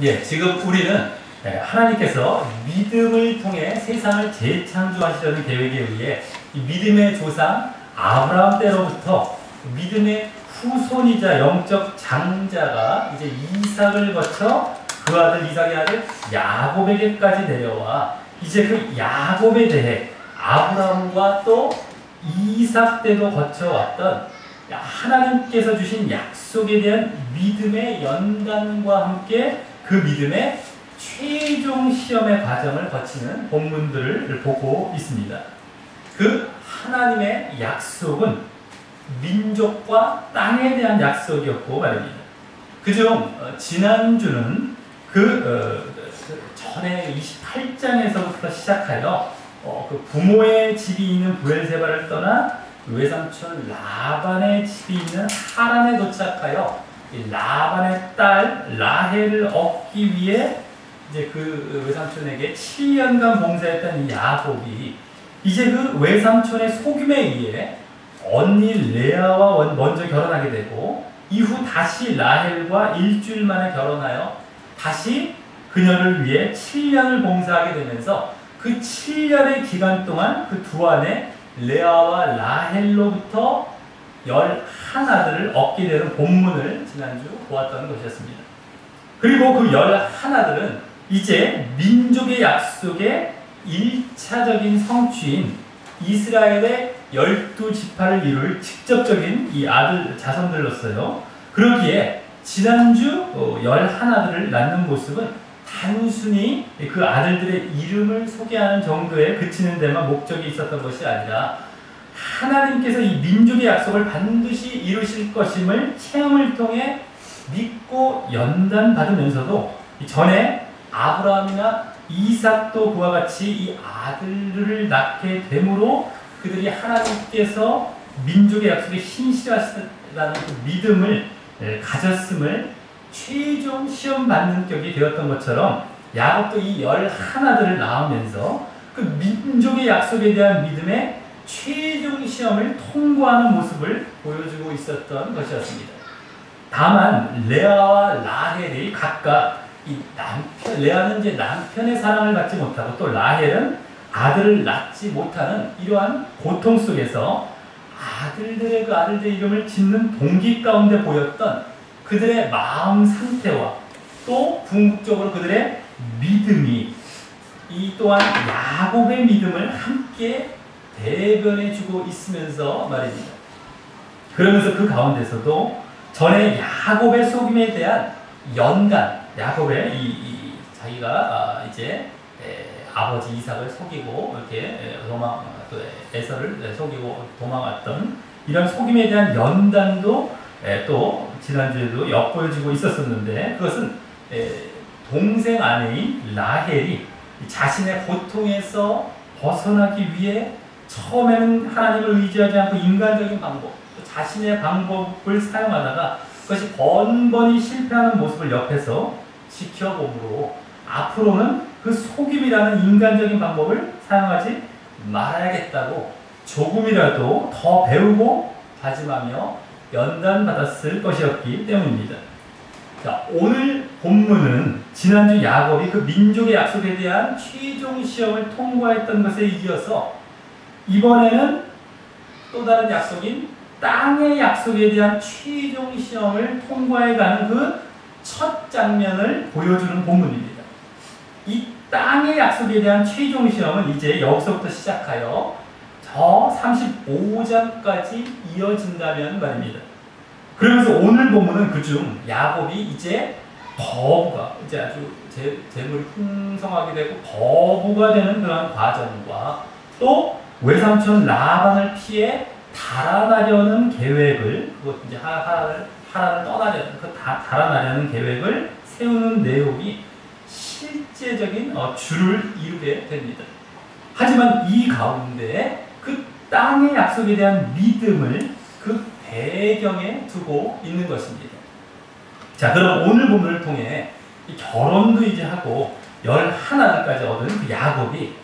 예, 지금 우리는 하나님께서 믿음을 통해 세상을 재창조하시려는 계획에 의해 이 믿음의 조상 아브라함 때로부터 믿음의 후손이자 영적 장자가 이제 이삭을 거쳐 그 아들 이삭의 아들 야곱에게까지 내려와 이제 그 야곱에 대해 아브라함과 또 이삭 때도 거쳐왔던 하나님께서 주신 약속에 대한 믿음의 연단과 함께 그 믿음의 최종 시험의 과정을 거치는 본문들을 보고 있습니다. 그 하나님의 약속은 민족과 땅에 대한 약속이었고 말입니다. 그중 지난주는 전에 28장에서부터 시작하여 그 부모의 집이 있는 브엘세바를 떠나 외삼촌 라반의 집이 있는 하란에 도착하여 라반의 딸 라헬을 얻기 위해 이제 그 외삼촌에게 7년간 봉사했던 이 야곱이 이제 그 외삼촌의 속임에 의해 언니 레아와 먼저 결혼하게 되고 이후 다시 라헬과 일주일 만에 결혼하여 다시 그녀를 위해 7년을 봉사하게 되면서 그 7년의 기간 동안 그 두 아내 레아와 라헬로부터 11아들을 얻게 되는 본문을 지난주 보았던 것이었습니다. 그리고 그 11아들은 이제 민족의 약속의 1차적인 성취인 이스라엘의 12지파를 이룰 직접적인 이 아들 자손들로서요. 그러기에 지난주 11아들을 낳는 모습은 단순히 그 아들들의 이름을 소개하는 정도에 그치는 데만 목적이 있었던 것이 아니라 하나님께서 이 민족의 약속을 반드시 이루실 것임을 체험을 통해 믿고 연단받으면서도 전에 아브라함이나 이삭도 그와 같이 이 아들들을 낳게 되므로 그들이 하나님께서 민족의 약속에 신실하시다는 그 믿음을 가졌음을 최종 시험 받는 격이 되었던 것처럼 야곱도 이 11아들을 낳으면서 그 민족의 약속에 대한 믿음의 최종 시험을 통과하는 모습을 보여주고 있었던 것이었습니다. 다만 레아와 라헬이 각각 이 레아는 이제 남편의 사랑을 받지 못하고 또 라헬은 아들을 낳지 못하는 이러한 고통 속에서 아들들의 그 아들들의 이름을 짓는 동기 가운데 보였던 그들의 마음 상태와 또 궁극적으로 그들의 믿음이 이 또한 야곱의 믿음을 함께 대변해주고 있으면서 말입니다. 그러면서 그 가운데서도 전에 야곱의 속임에 대한 연간, 야곱의 자기가 이제 아버지 이삭을 속이고 이렇게 에서를 속이고 도망왔던 이런 속임에 대한 연단도 또 지난주에도 엿보여지고 있었었는데 그것은 동생 아내인 라헬이 자신의 고통에서 벗어나기 위해 처음에는 하나님을 의지하지 않고 인간적인 방법, 자신의 방법을 사용하다가 그것이 번번이 실패하는 모습을 옆에서 지켜보므로 앞으로는 그 속임이라는 인간적인 방법을 사용하지 말아야겠다고 조금이라도 더 배우고 다짐하며 연단받았을 것이었기 때문입니다. 자, 오늘 본문은 지난주 야곱이 그 민족의 약속에 대한 최종 시험을 통과했던 것에 이어서 이번에는 또 다른 약속인 땅의 약속에 대한 최종 시험을 통과해가는 그 첫 장면을 보여주는 본문입니다. 이 땅의 약속에 대한 최종 시험은 이제 여기서부터 시작하여 저 35장까지 이어진다면 말입니다. 그러면서 오늘 본문은 그중 야곱이 이제 거부가 이제 아주 재물이 풍성하게 되고 거부가 되는 그런 과정과 또 외삼촌 라반을 피해 달아나려는 계획을 그것 이제 하란을 떠나려는 그 달아나려는 계획을 세우는 내용이 실제적인 줄을 이루게 됩니다. 하지만 이 가운데 그 땅의 약속에 대한 믿음을 그 배경에 두고 있는 것입니다. 자, 그럼 오늘 본문을 통해 이 결혼도 이제 하고 11아들까지 얻은 그 야곱이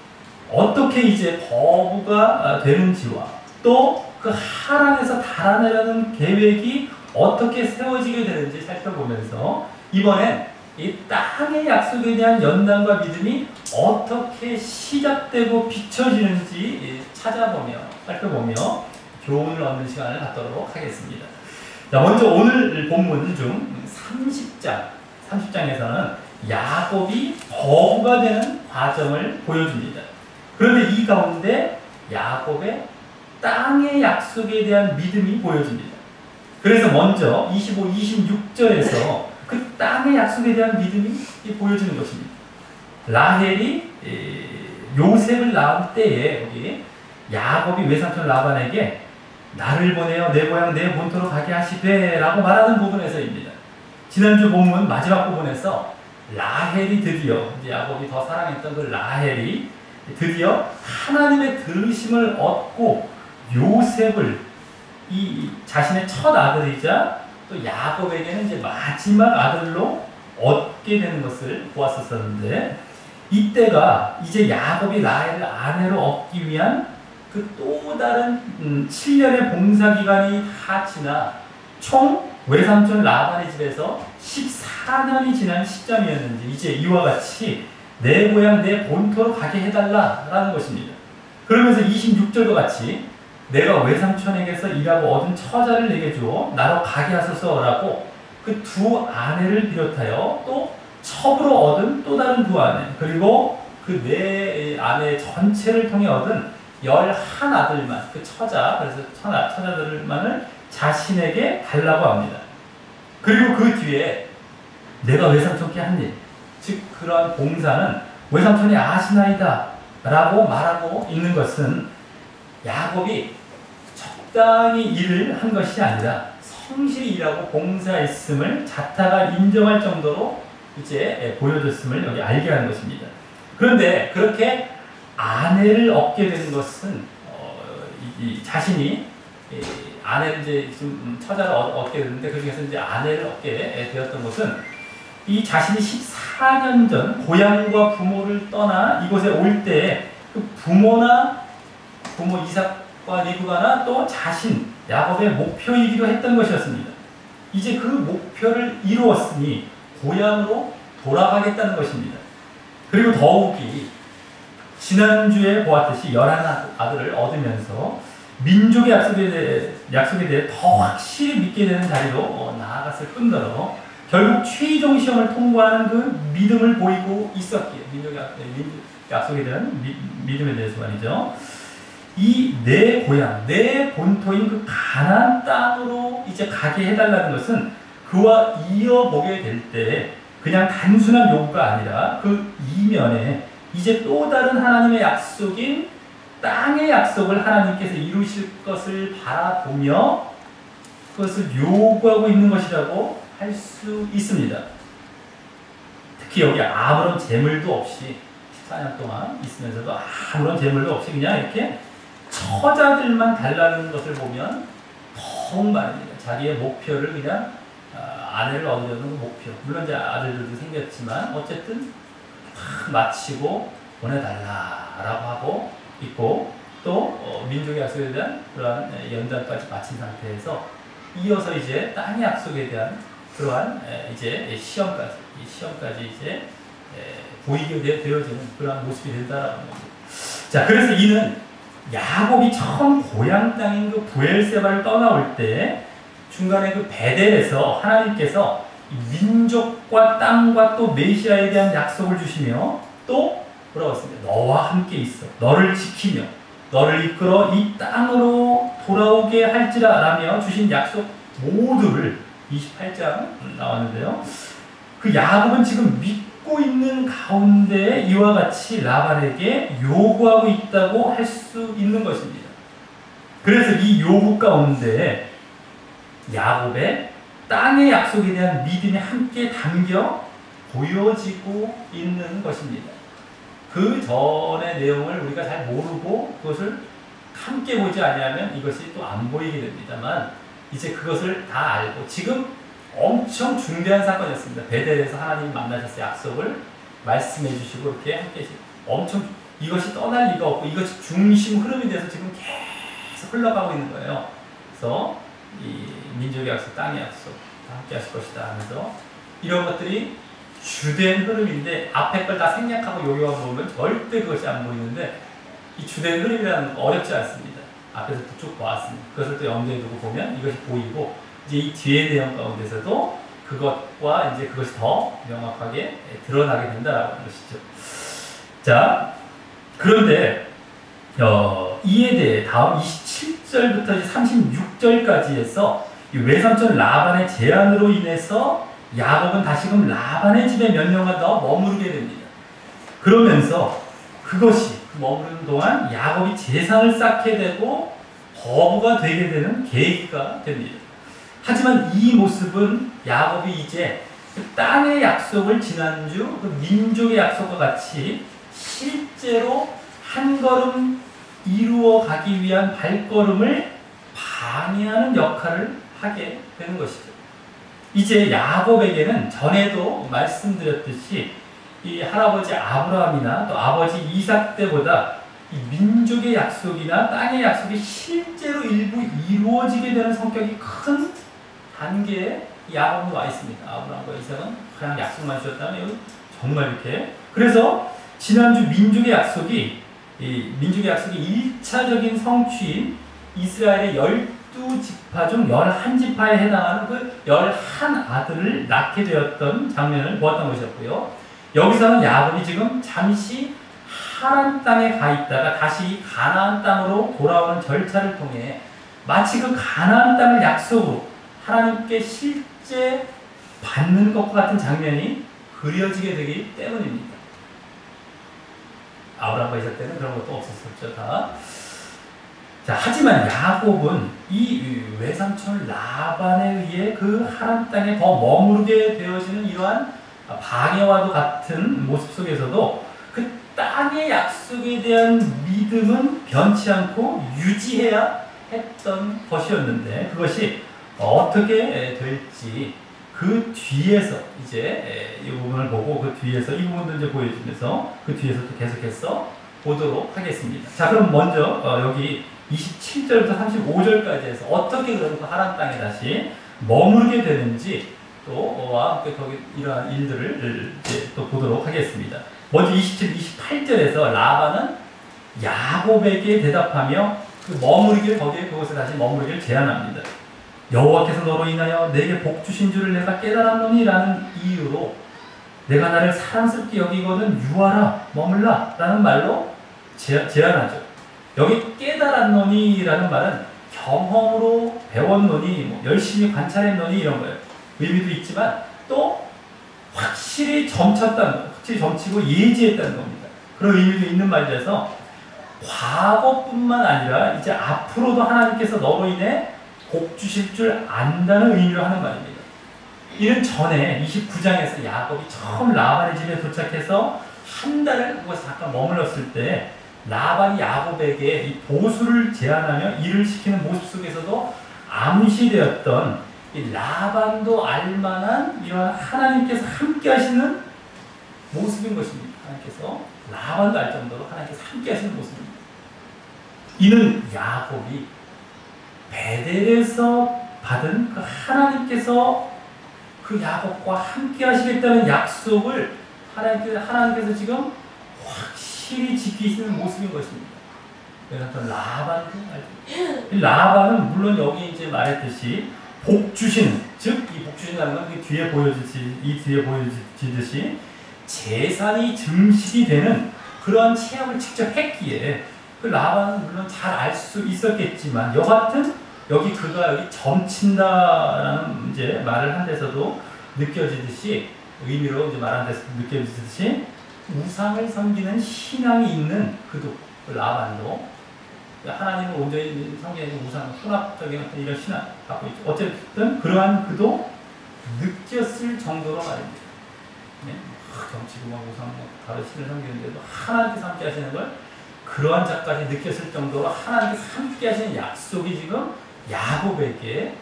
어떻게 이제 거부가 되는지와 또 그 하란에서 달아내려는 계획이 어떻게 세워지게 되는지 살펴보면서 이번엔 이 땅의 약속에 대한 연단과 믿음이 어떻게 시작되고 비춰지는지 찾아보며 살펴보며 교훈을 얻는 시간을 갖도록 하겠습니다. 자, 먼저 오늘 본문 중 30장에서는 야곱이 거부가 되는 과정을 보여줍니다. 그런데 이 가운데 야곱의 땅의 약속에 대한 믿음이 보여집니다. 그래서 먼저 25, 26절에서 그 땅의 약속에 대한 믿음이 보여지는 것입니다. 라헬이 요셉을 낳은 때에 여기 야곱이 외삼촌 라반에게 나를 보내어 내 고향 내 본토로 가게 하시되 라고 말하는 부분에서입니다. 지난주 본문 마지막 부분에서 라헬이 드디어 이제 야곱이 더 사랑했던 그 라헬이 드디어 하나님의 들으심을 얻고 요셉을 이 자신의 첫 아들이자 또 야곱에게는 이제 마지막 아들로 얻게 되는 것을 보았었는데, 이때가 이제 야곱이 라헬을 아내로 얻기 위한 그 또 다른 7년의 봉사기간이 다 지나 총 외삼촌 라반의 집에서 14년이 지난 시점이었는지 이제 이와 같이 내 고향 내 본토로 가게 해달라라는 것입니다. 그러면서 26절과 같이 내가 외삼촌에게서 일하고 얻은 처자를 내게 주어 나로 가게 하소서라고 그 두 아내를 비롯하여 또 첩으로 얻은 또 다른 두 아내, 그리고 그 네 아내 전체를 통해 얻은 11아들만, 그 처자, 그래서 처자들만을 자신에게 달라고 합니다. 그리고 그 뒤에 내가 외삼촌께 한 일, 즉 그러한 봉사는 외삼촌이 아시나이다 라고 말하고 있는 것은 야곱이 적당히 일을 한 것이 아니라 성실히 일하고 봉사했음을 자타가 인정할 정도로 이제 보여줬음을 여기 알게 하는 것입니다. 그런데 그렇게 아내를 얻게 되는 것은 이 자신이 아내를 이제 좀 처자를 얻게 되는데 그 중에서 이제 아내를 얻게 되었던 것은 이 자신이 14년 전 고향과 부모를 떠나 이곳에 올 때 그 부모 이삭과 리브가나 또 자신 야곱의 목표이기도 했던 것이었습니다. 이제 그 목표를 이루었으니 고향으로 돌아가겠다는 것입니다. 그리고 더욱이 지난주에 보았듯이 11아들을 얻으면서 민족의 약속에 대해 더 확실히 믿게 되는 자리로 나아갔을 뿐더러 결국 최종 시험을 통과하는 그 믿음을 보이고 있었기에 민족의 약속에 대한 믿음에 대해서 말이죠. 이 내 고향, 내 본토인 그 가나안 땅으로 이제 가게 해달라는 것은 그와 이어보게 될 때 그냥 단순한 요구가 아니라 그 이면에 이제 또 다른 하나님의 약속인 땅의 약속을 하나님께서 이루실 것을 바라보며 그것을 요구하고 있는 것이라고 할 수 있습니다. 특히 여기 아무런 재물도 없이 14년 동안 있으면서도 아무런 재물도 없이 그냥 이렇게 처자들만 달라는 것을 보면 더욱 말입니다. 자기의 목표를 그냥 아내를 얻으려는 그 목표, 물론 이제 아들들도 생겼지만 어쨌든 다 마치고 보내달라라고 하고 있고 또 민족의 약속에 대한 그러한 연단까지 마친 상태에서 이어서 이제 땅의 약속에 대한 그러한 이제 시험까지 이제 보이게 되어지는 그러한 모습이 된다라는 겁니다. 자, 그래서 이는 야곱이 처음 고향 땅인 그 브엘세바를 떠나올 때 중간에 그 베델에서 하나님께서 민족과 땅과 또 메시아에 대한 약속을 주시며 또 뭐라고 했습니까? 너와 함께 있어. 너를 지키며 너를 이끌어 이 땅으로 돌아오게 할지라 라며 주신 약속 모두를 28장 나왔는데요. 그 야곱은 지금 믿고 있는 가운데 이와 같이 라반에게 요구하고 있다고 할 수 있는 것입니다. 그래서 이 요구 가운데 야곱의 땅의 약속에 대한 믿음이 함께 담겨 보여지고 있는 것입니다. 그 전의 내용을 우리가 잘 모르고 그것을 함께 보지 않으면 이것이 또 안 보이게 됩니다만 이제 그것을 다 알고 지금 엄청 중대한 사건이었습니다. 베델에서 하나님 만나셔서 약속을 말씀해 주시고 이렇게 함께 엄청 이것이 떠날 리가 없고 이것이 중심 흐름이 돼서 지금 계속 흘러가고 있는 거예요. 그래서 이 민족의 약속, 땅의 약속 함께 하실 것이다 하면서 이런 것들이 주된 흐름인데 앞에 걸 다 생략하고 여기와 보면 절대 그것이 안 보이는데 이 주된 흐름이라는 건 어렵지 않습니다. 앞에서 쭉 보았습니다. 그것을 또 염두에 두고 보면 이것이 보이고 이제 이 뒤의 내용 가운데서도 그것과 이제 그것이 더 명확하게 드러나게 된다라는 것이죠. 자, 그런데 이에 대해 다음 27절부터 36절까지 해서 이 외삼촌 라반의 제안으로 인해서 야곱은 다시금 라반의 집에 몇 년간 더 머무르게 됩니다. 그러면서 그것이 머무르는 동안 야곱이 재산을 쌓게 되고 거부가 되게 되는 계기가 됩니다. 하지만 이 모습은 야곱이 이제 그 땅의 약속을 지난주 그 민족의 약속과 같이 실제로 한 걸음 이루어 가기 위한 발걸음을 방해하는 역할을 하게 되는 것이죠. 이제 야곱에게는 전에도 말씀드렸듯이 이 할아버지 아브라함이나 또 아버지 이삭 때보다 이 민족의 약속이나 땅의 약속이 실제로 일부 이루어지게 되는 성격이 큰 단계에 야곱은 와 있습니다. 아브라함과 이삭은 그냥 약속만 주셨다면 여기 정말 이렇게. 그래서 지난주 민족의 약속이 1차적인 성취인 이스라엘의 12지파 중 11지파에 해당하는 그 11아들을 낳게 되었던 장면을 보았던 것이었고요. 여기서는 야곱이 지금 잠시 하란 땅에 가 있다가 다시 가나안 땅으로 돌아오는 절차를 통해 마치 그 가나안 땅을 약속으로 하나님께 실제 받는 것과 같은 장면이 그려지게 되기 때문입니다. 아브라함과 이삭 때는 그런 것도 없었었죠, 다. 자, 하지만 야곱은 이 외삼촌 라반에 의해 그 하란 땅에 더 머무르게 되어지는 이러한 방해와도 같은 모습 속에서도 그 땅의 약속에 대한 믿음은 변치 않고 유지해야 했던 것이었는데 그것이 어떻게 될지 그 뒤에서 이제 이 부분을 보고 그 뒤에서 이 부분도 이제 보여주면서 그 뒤에서 또 계속해서 보도록 하겠습니다. 자, 그럼 먼저 여기 27절부터 35절까지 해서 어떻게 그런 하란 땅에 다시 머무르게 되는지 또와 함께 거기 이러한 일들을 이제 또 보도록 하겠습니다. 먼저 27, 28절에서 라반은 야곱에게 대답하며 그 머무르길 거기에 그것을 다시 머무르길 제안합니다. 여호와께서 너로 인하여 내게 복 주신 줄을 내가 깨달았노니 라는 이유로 내가 나를 사랑스럽게 여기거든 유하라 머물라 라는 말로 제안하죠. 여기 깨달았노니 라는 말은 경험으로 배웠노니 뭐 열심히 관찰했노니 이런 거예요. 의미도 있지만 또 확실히 점쳤다는, 확실히 점치고 예지했다는 겁니다. 그런 의미도 있는 말이라서 과거뿐만 아니라 이제 앞으로도 하나님께서 너로 인해 복 주실 줄 안다는 의미로 하는 말입니다. 이는 전에 29장에서 야곱이 처음 라반의 집에 도착해서 한 달을 그곳에 잠깐 머물렀을 때 라반이 야곱에게 이 보수를 제안하며 일을 시키는 모습 속에서도 암시되었던 이 라반도 알만한 이런 하나님께서 함께 하시는 모습인 것입니다. 하나님께서 라반도 알 정도로 하나님께서 함께 하시는 모습입니다. 이는 야곱이 베델에서 받은 그 하나님께서 그 야곱과 함께 하시겠다는 약속을 하나님께서 지금 확실히 지키시는 모습인 것입니다. 그래서 라반도 알죠. 라반은 물론 여기 이제 말했듯이 복 주신, 즉 이 복 주신다는 건 이 뒤에 보여지듯이 재산이 증식이 되는 그런 체험을 직접 했기에 그 라반은 물론 잘 알 수 있었겠지만 여하튼 그가 여기 점친다라는 이제 말을 한 데서도 느껴지듯이 의미로 이제 말한 데서 느껴지듯이 우상을 섬기는 신앙이 있는 그도 라반도 하나님을 온전히 섬기는 우상 혼합적인 이런 신앙 갖고 있죠. 어쨌든 그러한 그도 느꼈을 정도로 말입니다. 네? 정치고 막 우상 다른 신을 섬기는데도 하나님께서 함께 하시는 걸 그러한 자까지 느꼈을 정도로 하나님께서 함께 하시는 약속이 지금 야곱에게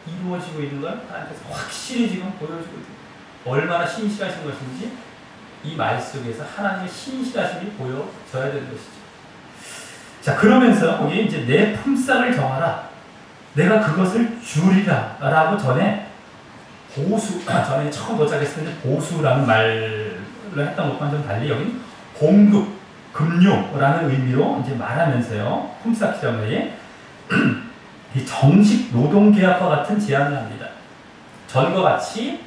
이루어지고 있는 걸 하나님께서 확실히 지금 보여주고 있습니다. 얼마나 신실하신 것인지 이 말 속에서 하나님의 신실하심이 보여져야 되는 것이죠. 자, 그러면서 거기 이제 내 품삯을 정하라. 내가 그것을 주리라. 라고 전에 보수, 전에 처음 도착했을 때 보수라는 말을 했던 것과는 좀 달리 여기는 공급, 금융라는 의미로 이제 말하면서요. 홈스타키 장로에 이 정식 노동계약과 같은 제안을 합니다. 전과 같이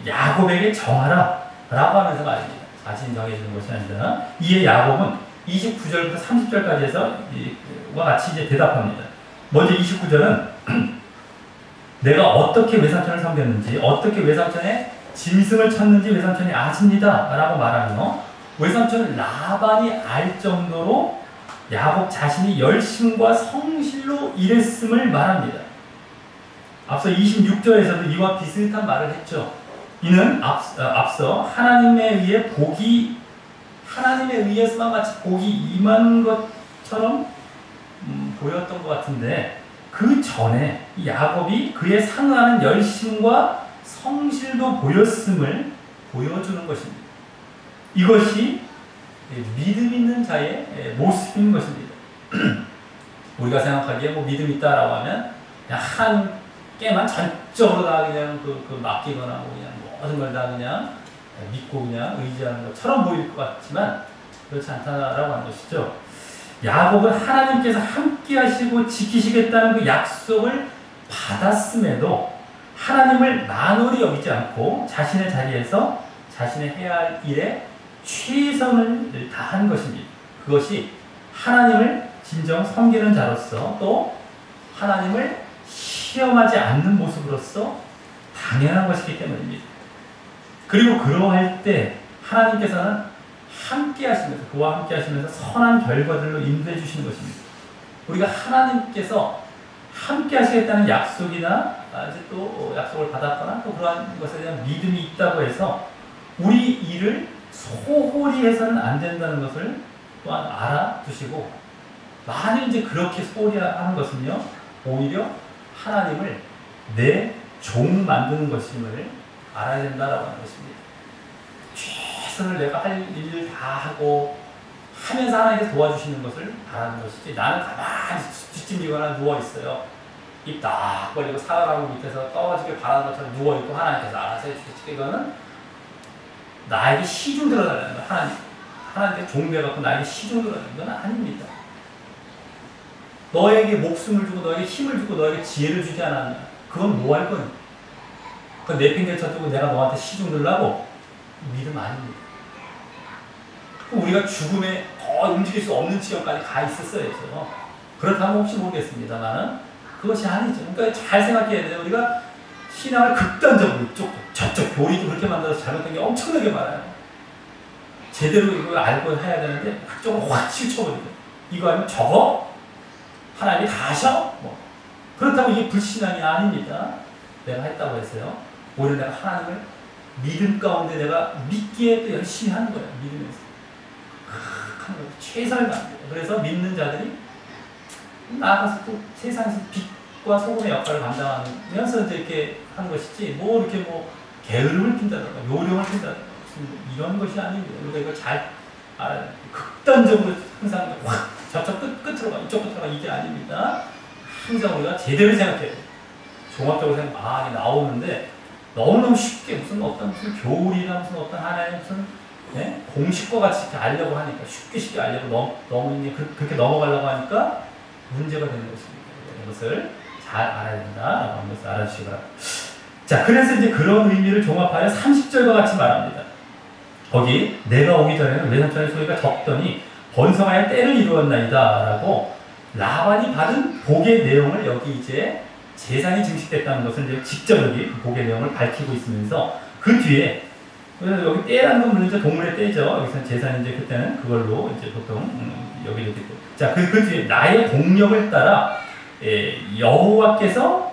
야곱에게 정하라 라고 하면서 말입니다. 자신이 정해주는 것이 아니라 이에 야곱은 29절부터 30절까지 해서 와 같이 이제 대답합니다. 먼저 29절은 내가 어떻게 외삼촌을 섬겼는지, 어떻게 외삼촌의 짐승을 쳤는지 외삼촌이 아십니다 라고 말하며 외삼촌 라반이 알 정도로 야곱 자신이 열심과 성실로 일했음을 말합니다. 앞서 26절에서도 이와 비슷한 말을 했죠. 이는 앞서 하나님에 의해서만 마치 복이 임한 것처럼 보였던 것 같은데 그 전에 야곱이 그에 상응하는 열심과 성실도 보였음을 보여주는 것입니다. 이것이 믿음 있는 자의 모습인 것입니다. 우리가 생각하기에 뭐 믿음 있다라고 하면 그냥 하나님께만 전적으로 다 그냥 맡기거나 뭐 그냥 모든 걸 다 그냥 믿고 그냥 의지하는 것처럼 보일 것 같지만 그렇지 않다라고 하는 것이죠. 야곱은 하나님께서 함께 하시고 지키시겠다는 그 약속을 받았음에도 하나님을 만홀히 여기지 않고 자신의 자리에서 자신의 해야 할 일에 최선을 다한 것입니다. 그것이 하나님을 진정 섬기는 자로서 또 하나님을 시험하지 않는 모습으로서 당연한 것이기 때문입니다. 그리고 그러할 때 하나님께서는 함께 하시면서 그와 함께 하시면서 선한 결과들로 인도해 주시는 것입니다. 우리가 하나님께서 함께 하시겠다는 약속이나 이제 또 약속을 받았거나 또 그러한 것에 대한 믿음이 있다고 해서 우리 일을 소홀히 해서는 안 된다는 것을 또한 알아두시고 만일 이제 그렇게 소홀히 하는 것은요 오히려 하나님을 내 종 만드는 것임을 알아야 된다라고 하는 것입니다. 최선을 내가 할 일을 다 하고 하면서 하나님께서 도와주시는 것을 바라는 것이지 나는 가만히 뒷짐지거나 누워있어요. 입 딱 벌리고 사과나무 밑에서 떨어지길 바라는 것처럼 누워있고 하나님께서 알아서 해주시겠지. 이거는 나에게 시중 들어달라는 거예요. 하나님께 종되어갖고 나에게 시중 들어달라는 건 아닙니다. 너에게 목숨을 주고 너에게 힘을 주고 너에게 지혜를 주지 않았냐. 그건 뭐 할 거니? 그건 내팽개 쳐주고 내가 너한테 시중 들라고? 믿음 아닙니다. 우리가 죽음에 더 움직일 수 없는 지경까지 가 있었어야죠. 그렇다면 혹시 모르겠습니다만 그것이 아니죠. 그러니까 잘 생각해야 돼요. 우리가 신앙을 극단적으로 저쪽 교리도 그렇게 만들어서 잘못된 게 엄청나게 많아요. 제대로 이걸 알고 해야 되는데 그쪽으로 확 치우쳐버리고 이거 아니면 저거? 하나님이 다 하셔? 뭐. 그렇다고 이게 불신앙이 아닙니다. 내가 했다고 해서요. 오히려 내가 하나님을 믿음 가운데 내가 믿기에 또 열심히 하는 거예요. 믿으면서. 최선을 다합니다. 그래서 믿는 자들이 나아가서 또 세상에서 빛과 소금의 역할을 감당하면서 이제 이렇게 하는 것이지, 뭐 이렇게 뭐 게으름을 핀다든가, 요령을 핀다든가, 이런 것이 아닙니다. 우리가 이걸 잘 극단적으로 항상 확 저쪽 끝으로 가, 이쪽 끝으로 가, 이게 아닙니다. 항상 우리가 제대로 생각해야 돼요. 종합적으로 이게 나오는데 너무너무 쉽게 무슨 교리나 무슨 어떤 하나의 무슨 공식과 같이 이렇게 알려고 하니까 쉽게 알려고 너무 이제 그렇게 넘어가려고 하니까 문제가 되는 것입니다. 이것을 잘 알아야 된다라고 하는 것을 알아주시기 바랍니다. 자, 그래서 이제 그런 의미를 종합하여 30절과 같이 말합니다. 거기 내가 오기 전에는 외삼촌의 소리가 적더니 번성하여 때를 이루었나이다 라고 라반이 받은 복의 내용을 여기 이제 재산이 증식됐다는 것을 이제 직접 여기 복의 내용을 밝히고 있으면서 그 뒤에 여기 떼라는 건 물론 이제 동물의 떼죠. 여기서 재산이 이제 그때는 그걸로 이제 보통 여기 이렇게 자, 그 뒤에 나의 공력을 따라 여호와께서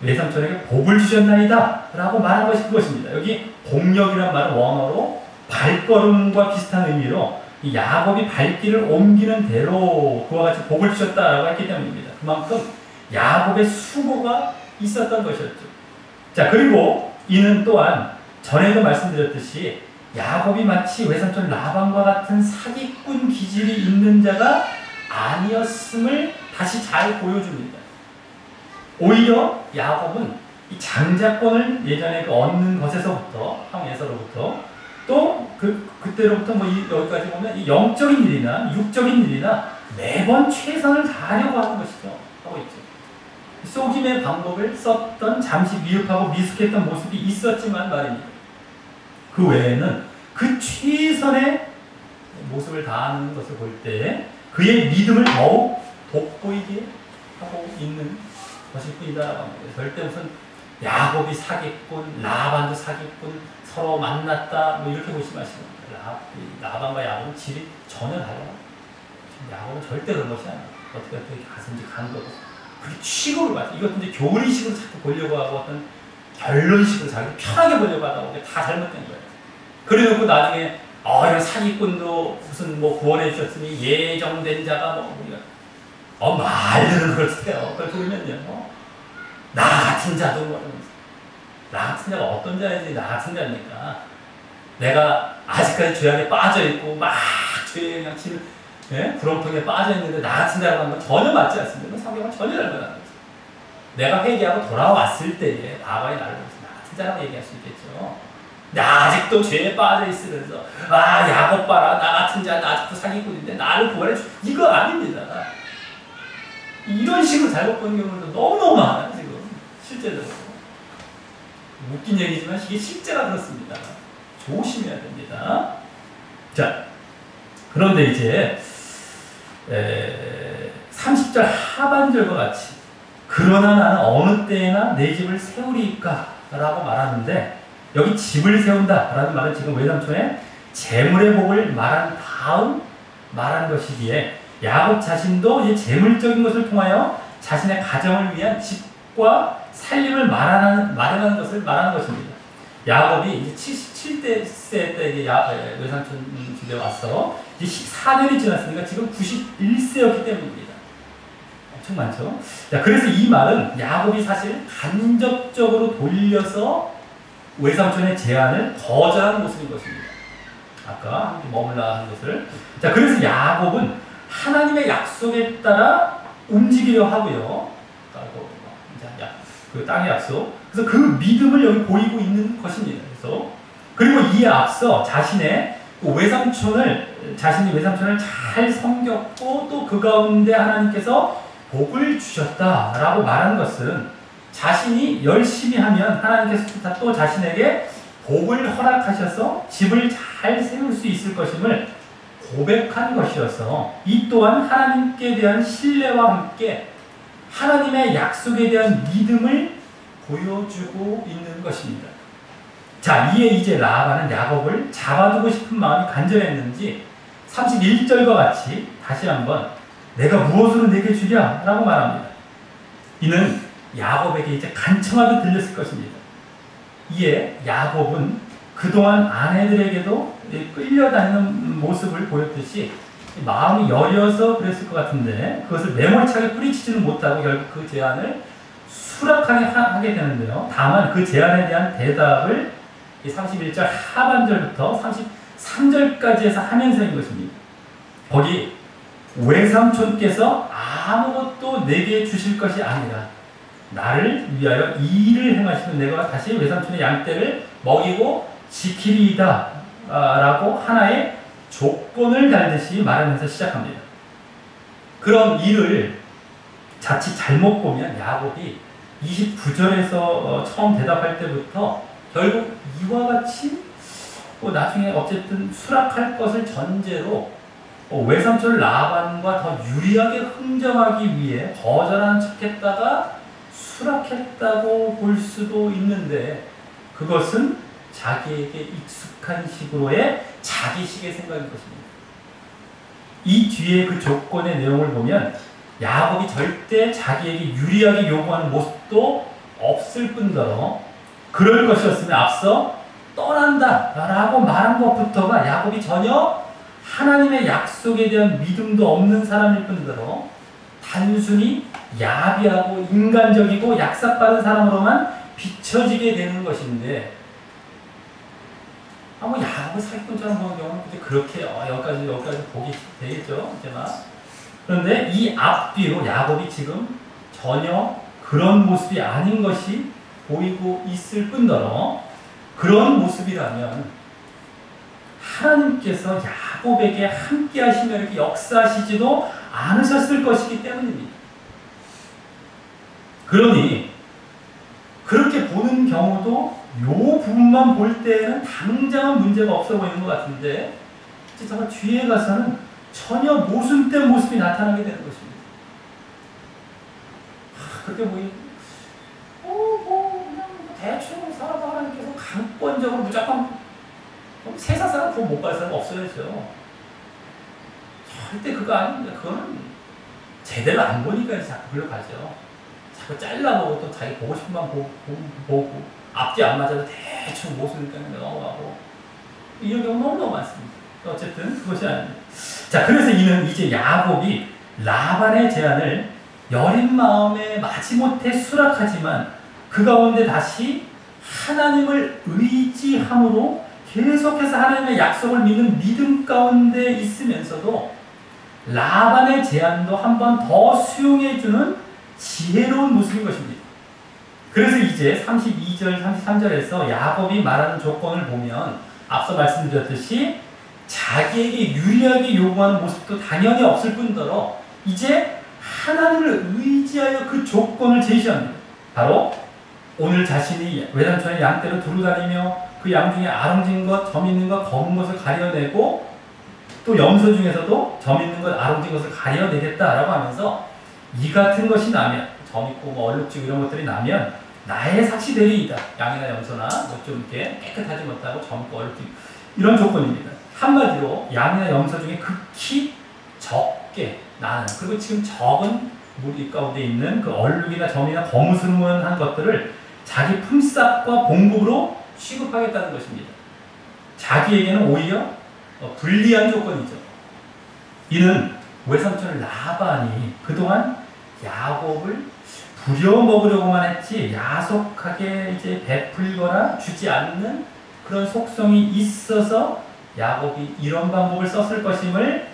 외삼촌에게 복을 주셨나이다 라고 말한 것이 그것입니다. 여기 공력이란 말은 원어로 발걸음과 비슷한 의미로 이 야곱이 발길을 옮기는 대로 그와 같이 복을 주셨다라고 했기 때문입니다. 그만큼 야곱의 수고가 있었던 것이었죠. 자, 그리고 이는 또한 전에도 말씀드렸듯이 야곱이 마치 외삼촌 라반과 같은 사기꾼 기질이 있는 자가 아니었음을 다시 잘 보여줍니다. 오히려 야곱은 이 장자권을 예전에 그 얻는 것에서부터, 황에서로부터, 또 그때로부터 뭐 여기까지 보면 이 영적인 일이나 육적인 일이나 매번 최선을 다하려고 하는 것이죠. 하고 있죠. 속임의 방법을 썼던 잠시 미흡하고 미숙했던 모습이 있었지만 말입니다. 그 외에는 그 최선의 모습을 다하는 것을 볼 때 그의 믿음을 더욱 돋보이게 하고 있는 것일 뿐이다. 절대 무슨 야곱이 사기꾼, 라반도 사기꾼, 서로 만났다 뭐 이렇게 보지 마시고 라반과 야곱은 질이 전혀 달라요. 야곱은 절대 그런 것이 아니에요. 어떻게 가서인지 간 거고 그게 취급을 받죠. 이것도 이제 교리식으로 자꾸 보려고 하고 어떤 결론식으로 자기 편하게 보려고 하다 보니까 다 잘못된 거예요. 그래놓고 나중에 이런 사기꾼도 무슨 뭐 구원해 주셨으니 예정된 자가 뭐 우리가 말들은 그렇대요. 그걸 들으면요. 나 같은 자도 뭐 나 같은 자가 어떤 자인지 나 같은 자입니까? 내가 아직까지 죄악에 빠져 있고 막 죄에 그냥 구렁텅이에 빠져 있는데 나 같은 자라고 하는 건 전혀 맞지 않습니다. 성경은 전혀 잘못하는 거죠. 내가 회개하고 돌아왔을 때에 과거의 나를 보면서 나 같은 자라고 얘기할 수 있겠죠. 나 아직도 죄에 빠져 있으면서 야곱 봐라 나 같은 자 나 아직도 사기꾼인데 나를 구원해 줘 이거 아닙니다. 이런 식으로 잘못 보는 경우도 너무너무 많아요. 지금 실제로 웃긴 얘기지만 이게 실제라 그렇습니다. 조심해야 됩니다. 자, 그런데 이제 30절 하반절과 같이 그러나 나는 어느 때에나 내 집을 세우리까 라고 말하는데 여기 집을 세운다 라는 말은 지금 외삼촌의 재물의 복을 말한 다음 말한 것이기에 야곱 자신도 이 재물적인 것을 통하여 자신의 가정을 위한 집과 살림을 마련하는 것을 말하는 것입니다. 야곱이 이제 77세 때 외삼촌 집에 와서 이제 14년이 지났으니까 지금 91세였기 때문입니다. 엄청 많죠? 자, 그래서 이 말은 야곱이 사실 간접적으로 돌려서 외삼촌의 제안을 거절하는 모습인 것입니다. 아까 함께 머물라 한 것을. 자, 그래서 야곱은 하나님의 약속에 따라 움직이려 하고요. 그 땅의 약속. 그래서 그 믿음을 여기 보이고 있는 것입니다. 그래서 그리고 이에 앞서 자신이 외삼촌을 잘 섬겼고 또 그 가운데 하나님께서 복을 주셨다라고 말한 것은 자신이 열심히 하면 하나님께서 또 자신에게 복을 허락하셔서 집을 잘 세울 수 있을 것임을 고백한 것이어서 이 또한 하나님께 대한 신뢰와 함께 하나님의 약속에 대한 믿음을 보여주고 있는 것입니다. 자, 이에 이제 라반은 야곱을 잡아두고 싶은 마음이 간절했는지 31절과 같이 다시 한번 내가 무엇으로 내게 주랴? 라고 말합니다. 이는 야곱에게 이제 간청하게 들렸을 것입니다. 이에 야곱은 그동안 아내들에게도 끌려다니는 모습을 보였듯이 마음이 여려서 그랬을 것 같은데 그것을 매몰차게 뿌리치지는 못하고 결국 그 제안을 수락하게 되는데요. 다만 그 제안에 대한 대답을 31절 하반절부터 33절까지 해서 하면서인 것입니다. 거기 외삼촌께서 아무것도 내게 주실 것이 아니라 나를 위하여 이 일을 행하시면 내가 다시 외삼촌의 양떼를 먹이고 지키리이다 라고 하나의 조건을 달듯이 말하면서 시작합니다. 그런 일을 자칫 잘못 보면 야곱이 29절에서 처음 대답할 때부터 결국 이와 같이 나중에 어쨌든 수락할 것을 전제로 외삼촌 라반과 더 유리하게 흥정하기 위해 거절한 척했다가 수락했다고 볼 수도 있는데 그것은 자기에게 익숙한 식으로의 자기식의 생각인 것입니다. 이 뒤에 그 조건의 내용을 보면 야곱이 절대 자기에게 유리하게 요구하는 모습도 없을 뿐더러 그럴 것이었으면 앞서 떠난다 라고 말한 것부터가 야곱이 전혀 하나님의 약속에 대한 믿음도 없는 사람일 뿐더러 단순히 야비하고 인간적이고 약삭빠른 사람으로만 비춰지게 되는 것인데 뭐 야곱을 사기꾼처럼 보는 경우는 그렇게 여기까지 보기 되겠죠. 그런데 이 앞뒤로 야곱이 지금 전혀 그런 모습이 아닌 것이 보이고 있을 뿐더러 그런 모습이라면 하나님께서 야곱에게 함께 하시며 이렇게 역사하시지도 않으셨을 것이기 때문입니다. 그러니 그렇게 보는 경우도 이 부분만 볼 때는 당장은 문제가 없어 보이는 것 같은데 정말 뒤에 가서는 전혀 모순된 모습이 나타나게 되는 것입니다. 그렇게 그냥 대충 살아도 하나님께서 강권적으로 무조건 세상 사람 돈 못 갈 사람 없어야죠. 절대 그거 아닙니다. 그거는 제대로 안 보니까 자꾸 글로 가죠. 자꾸 잘라보고 또 자기 보고 싶은 만 보고 앞뒤 안 맞아도 대충 모순 때문에 넘어가고 이런 경우 너무너무 많습니다. 어쨌든 그것이 아닙니다. 자, 그래서 이는 이제 야곱이 라반의 제안을 여린 마음에 마지못해 수락하지만 그 가운데 다시 하나님을 의지함으로 계속해서 하나님의 약속을 믿는 믿음 가운데 있으면서도 라반의 제안도 한 번 더 수용해주는 지혜로운 모습인 것입니다. 그래서 이제 32절, 33절에서 야곱이 말하는 조건을 보면 앞서 말씀드렸듯이 자기에게 유리하게 요구하는 모습도 당연히 없을 뿐더러 이제 하나님을 의지하여 그 조건을 제시합니다. 바로 오늘 자신이 외삼촌의 양떼로 두루 다니며 그 양 중에 아롱진 것, 점 있는 것, 검은 것을 가려내고 또 염소 중에서도 점 있는 것, 아롱진 것을 가려내겠다라고 하면서 이 같은 것이 나면 점 있고 뭐 얼룩지고 이런 것들이 나면 나의 삭시되리이다. 양이나 염소나 뭐 좀 이렇게 깨끗하지 못하고 점 있고 얼룩지고 이런 조건입니다. 한마디로 양이나 염소 중에 극히 적게 나는 그리고 지금 적은 물 가운데 있는 그 얼룩이나 점이나 거무스름한 것들을 자기 품삯과 봉급으로 취급하겠다는 것입니다. 자기에게는 오히려 불리한 조건이죠. 이는 외삼촌 라반이 그동안 야곱을 부려먹으려고만 했지 야속하게 이제 베풀거나 주지 않는 그런 속성이 있어서 야곱이 이런 방법을 썼을 것임을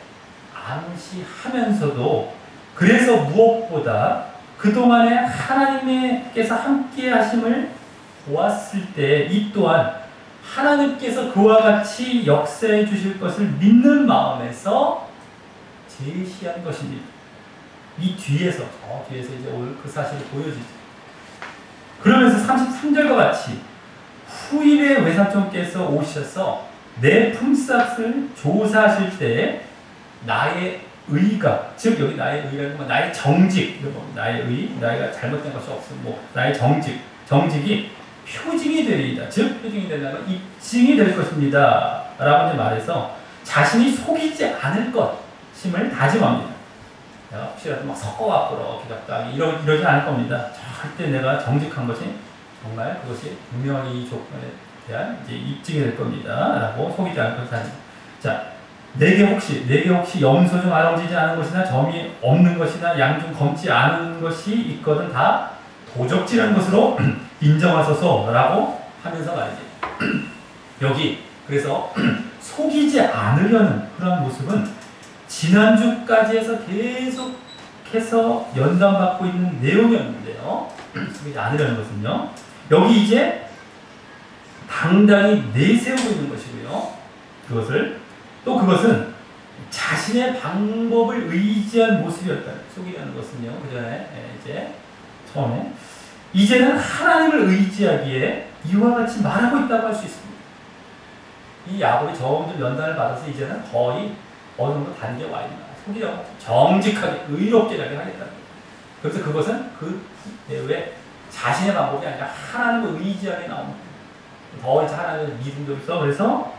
암시하면서도 그래서 무엇보다 그동안에 하나님께서 함께 하심을 보았을 때 이 또한 하나님께서 그와 같이 역사해 주실 것을 믿는 마음에서 제시한 것입니다. 이 뒤에서 뒤에서 이제 올 그 사실이 보여지죠. 그러면서 33절과 같이 후일에 외삼촌께서 오셔서 내 품삯을 조사하실 때 나의 의가, 즉 여기 나의 의라는 건 나의 정직, 나의 의, 나이가 잘못된 것이 없음, 나의 정직이 표징이 되리이다. 즉 표징이 된다는 건 입증이 될 것입니다. 라고 이제 말해서 자신이 속이지 않을 것임을 다짐합니다. 내가 혹시라도 막 섞어갖고 이렇게 적당히 이러지 않을 겁니다. 절대 내가 정직한 것이 정말 그것이 분명히 이 조건에 대한 이제 입증이 될 겁니다. 라고 속이지 않을 것을 다짐. 자, 내게 혹시 염소 중 아롱지지 않은 것이나 점이 없는 것이나 양 중 검지 않은 것이 있거든 다 도적질한 것으로 인정하소서라고 하면서 말이지. 여기 그래서 속이지 않으려는 그런 모습은 지난주까지 해서 계속해서 연단받고 있는 내용이었는데요. 속이지 않으려는 것은요. 여기 이제 당당히 내세우고 있는 것이고요. 그것은 자신의 방법을 의지한 모습이었다. 속이려는 것은요. 그 전에 이제 처음에 이제는 하나님을 의지하기에 이와 같이 말하고 있다고 할 수 있습니다. 이 야곱이 점점 연단을 받아서 이제는 거의 어느 정도 단계에 와 있는 거예요. 속이려고 정직하게 의롭게 하겠다는 거예요. 그래서 그것은 그 외에 자신의 방법이 아니라 하나님을 의지하게 나오는 거예요. 더 이제 하나님의 믿음도 있어. 그래서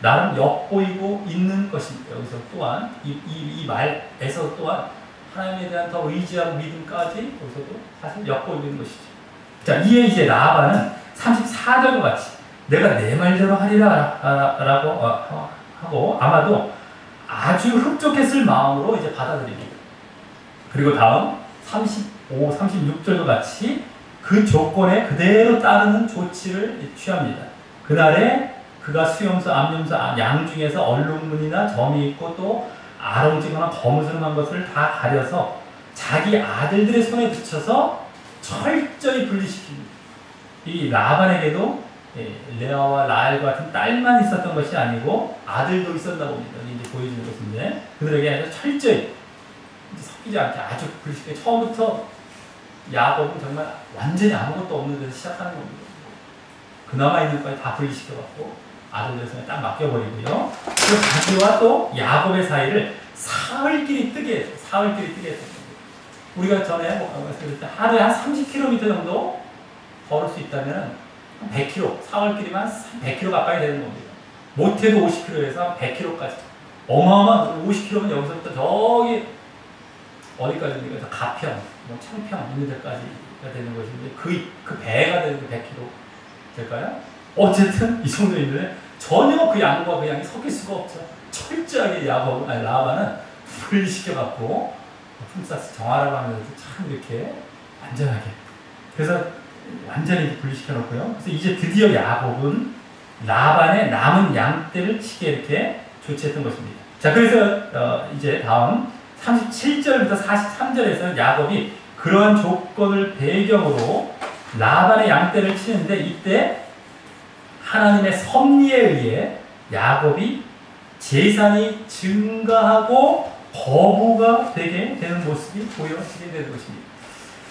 나는 엿보이고 있는 것입니다. 여기서 또한 이 말에서 또한 하나님에 대한 더 의지하고 믿음까지 여기서도 사실 엿보이고 있는 것이죠. 자, 이에 이제 라반은 34절과 같이 내가 내 말대로 하리라 라고 하고 아마도 아주 흡족했을 마음으로 이제 받아들입니다. 그리고 다음 35, 36절과 같이 그 조건에 그대로 따르는 조치를 취합니다. 그날에 그가 수염소, 암염소, 양 중에서 얼룩무늬나 점이 있고 또 아롱지거나 거무스름한 것을 다 가려서 자기 아들들의 손에 붙여서 철저히 분리시킵니다. 이 라반에게도 레아와 라헬과 같은 딸만 있었던 것이 아니고 아들도 있었나 봅니다. 이제 보여주는 것인데 그들에게 아주 철저히 섞이지 않게 아주 불식하게 처음부터 야곱은 정말 완전히 아무것도 없는 데서 시작하는 겁니다. 그나마 있는 것까지 다 분리시켜갖고 아들들 손에 딱 맡겨버리고요. 그 자기와 또 야곱의 사이를 사흘끼리 뜨게 했어요. 사흘끼리 뜨게 했어요. 우리가 전에 말씀드릴 때 하루에 한 30km 정도 걸을 수 있다면 100km, 사흘끼리만 100km 가까이 되는 겁니다. 못해도 50km에서 100km까지. 어마어마한 50km면 여기서부터 저기 어디까지입니까? 가평, 뭐 창평 있는 데까지가 되는 것인데 그 배가 되는 게 100km 될까요? 어쨌든 이 정도 있는데 전혀 그 양과 그 양이 섞일 수가 없죠. 철저하게 라반은 분리시켜갖고 품삯 정하라고 하면서 참 이렇게 안전하게 그래서 완전히 분리시켜 놓고요. 그래서 이제 드디어 야곱은 라반의 남은 양떼를 치게 이렇게 조치했던 것입니다. 자, 그래서 이제 다음 37절부터 43절에서 야곱이 그러한 조건을 배경으로 라반의 양떼를 치는데 이때 하나님의 섭리에 의해 야곱이 재산이 증가하고 거부가 되게 되는 모습이 보여지게 되는 것입니다.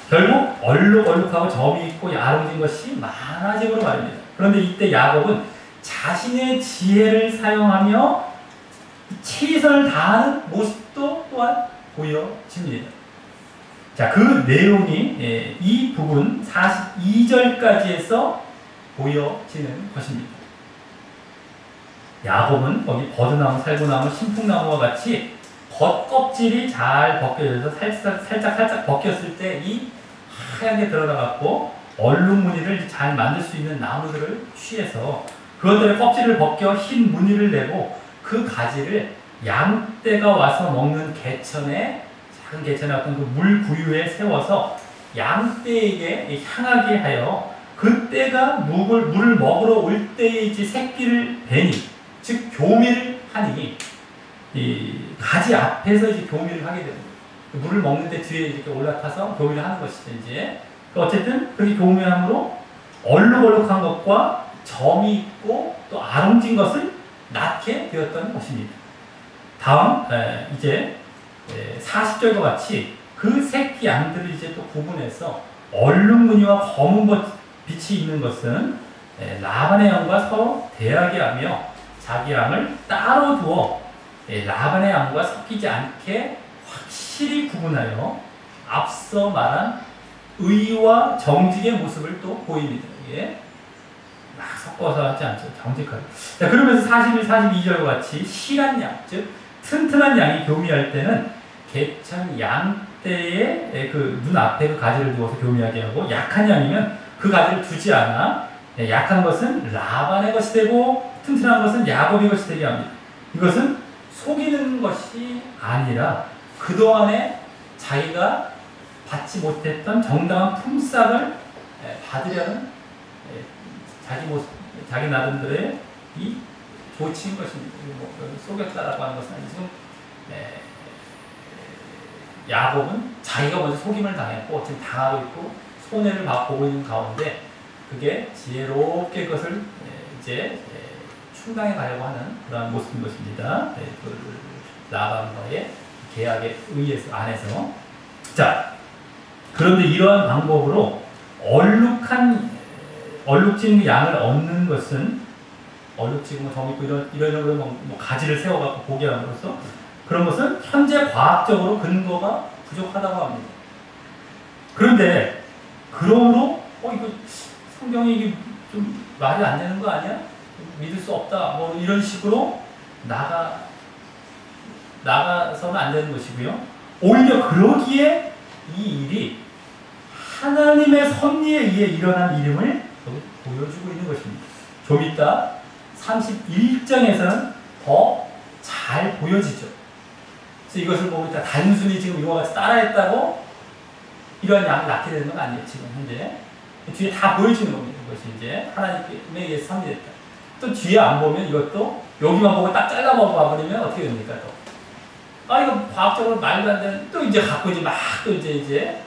결국 얼룩하고 점이 있고 야롱진 것이 많아지므로 말입니다. 그런데 이때 야곱은 자신의 지혜를 사용하며 최선을 다하는 모습도 또한 보여집니다. 자, 그 내용이 이 부분 42절까지에서 보여지는 것입니다. 야곱은 거기 버드나무, 살구나무, 신풍나무와 같이 겉껍질이 잘 벗겨져서 살짝 벗겼을 때 이 하얗게 드러나갖고 얼룩 무늬를 잘 만들 수 있는 나무들을 취해서 그것들의 껍질을 벗겨 흰 무늬를 내고 그 가지를 양떼가 와서 먹는 개천에 작은 개천에 어떤 그 물구유에 세워서 양떼에게 향하게 하여 그때가 물을 먹으러 올 때에 이제 새끼를 베니 즉 교미를 하니 이 가지 앞에서 이제 교미를 하게 됩니다. 물을 먹는데 뒤에 이렇게 올라타서 교미를 하는 것이죠. 이제 어쨌든 그렇게 교미함으로 얼룩한 것과 점이 있고 또 아롱진 것을 낳게 되었던 것입니다. 다음 이제 40절과 같이 그 새끼 양들을 이제 또 구분해서 얼룩 무늬와 검은 빛이 있는 것은 라반의 양과 서로 대하게 하며 자기 양을 따로 두어 라반의 양과 섞이지 않게 확실히 구분하여 앞서 말한 의와 정직의 모습을 또 보입니다. 이게 막 섞어서 하지 않죠. 정직하게. 자, 그러면서 41, 42절과 같이 실한 양, 즉 튼튼한 양이 교미할 때는 개천 양떼의 그 눈앞에 그 가지를 두어서 교미하게 하고 약한 양이면 그 가지를 두지 않아 약한 것은 라반의 것이 되고 튼튼한 것은 야곱의 것이 되게 합니다. 이것은 속이는 것이 아니라 그동안에 자기가 받지 못했던 정당한 품삯을 받으려는 자기 나름대로의 이 조치인 것입니다. 속였다라고 하는 것은 아니지만 야곱은 자기가 먼저 속임을 당했고 지금 당하고 있고 손해를 보고 있는 가운데 그게 지혜롭게 그것을 이제 충당해 가려고 하는 그런 모습인 것입니다. 그 라반과의 계약에 의해서 안에서 자 그런데 이러한 방법으로 얼룩진 양을 얻는 것은 얼룩지고 점 있고 이런 뭐 가지를 세워갖고 보게 함으로써 그런 것은 현재 과학적으로 근거가 부족하다고 합니다. 그런데 그러므로 이거 성경이 이게 좀 말이 안 되는 거 아니야? 믿을 수 없다. 뭐 이런 식으로 나가서는 안 되는 것이고요. 오히려 그러기에 이 일이 하나님의 섭리에 의해 일어난 일임을 보여주고 있는 것입니다. 좀 이따 31장에서는 더 잘 보여지죠. 그래서 이것을 보고 있다 단순히 지금 이와 같이 따라했다고 이런 양을 낳게 되는 건 아니에요. 지금 현재 뒤에 다 보여지는 겁니다. 이것이 이제 하나님에 의해서 섭리됐다. 또 뒤에 안 보면 이것도 여기만 보고 딱 잘라봐버리면 어떻게 됩니까? 또 이거 과학적으로 말도 안 되는 또 이제 갖고 이제 막 또 이제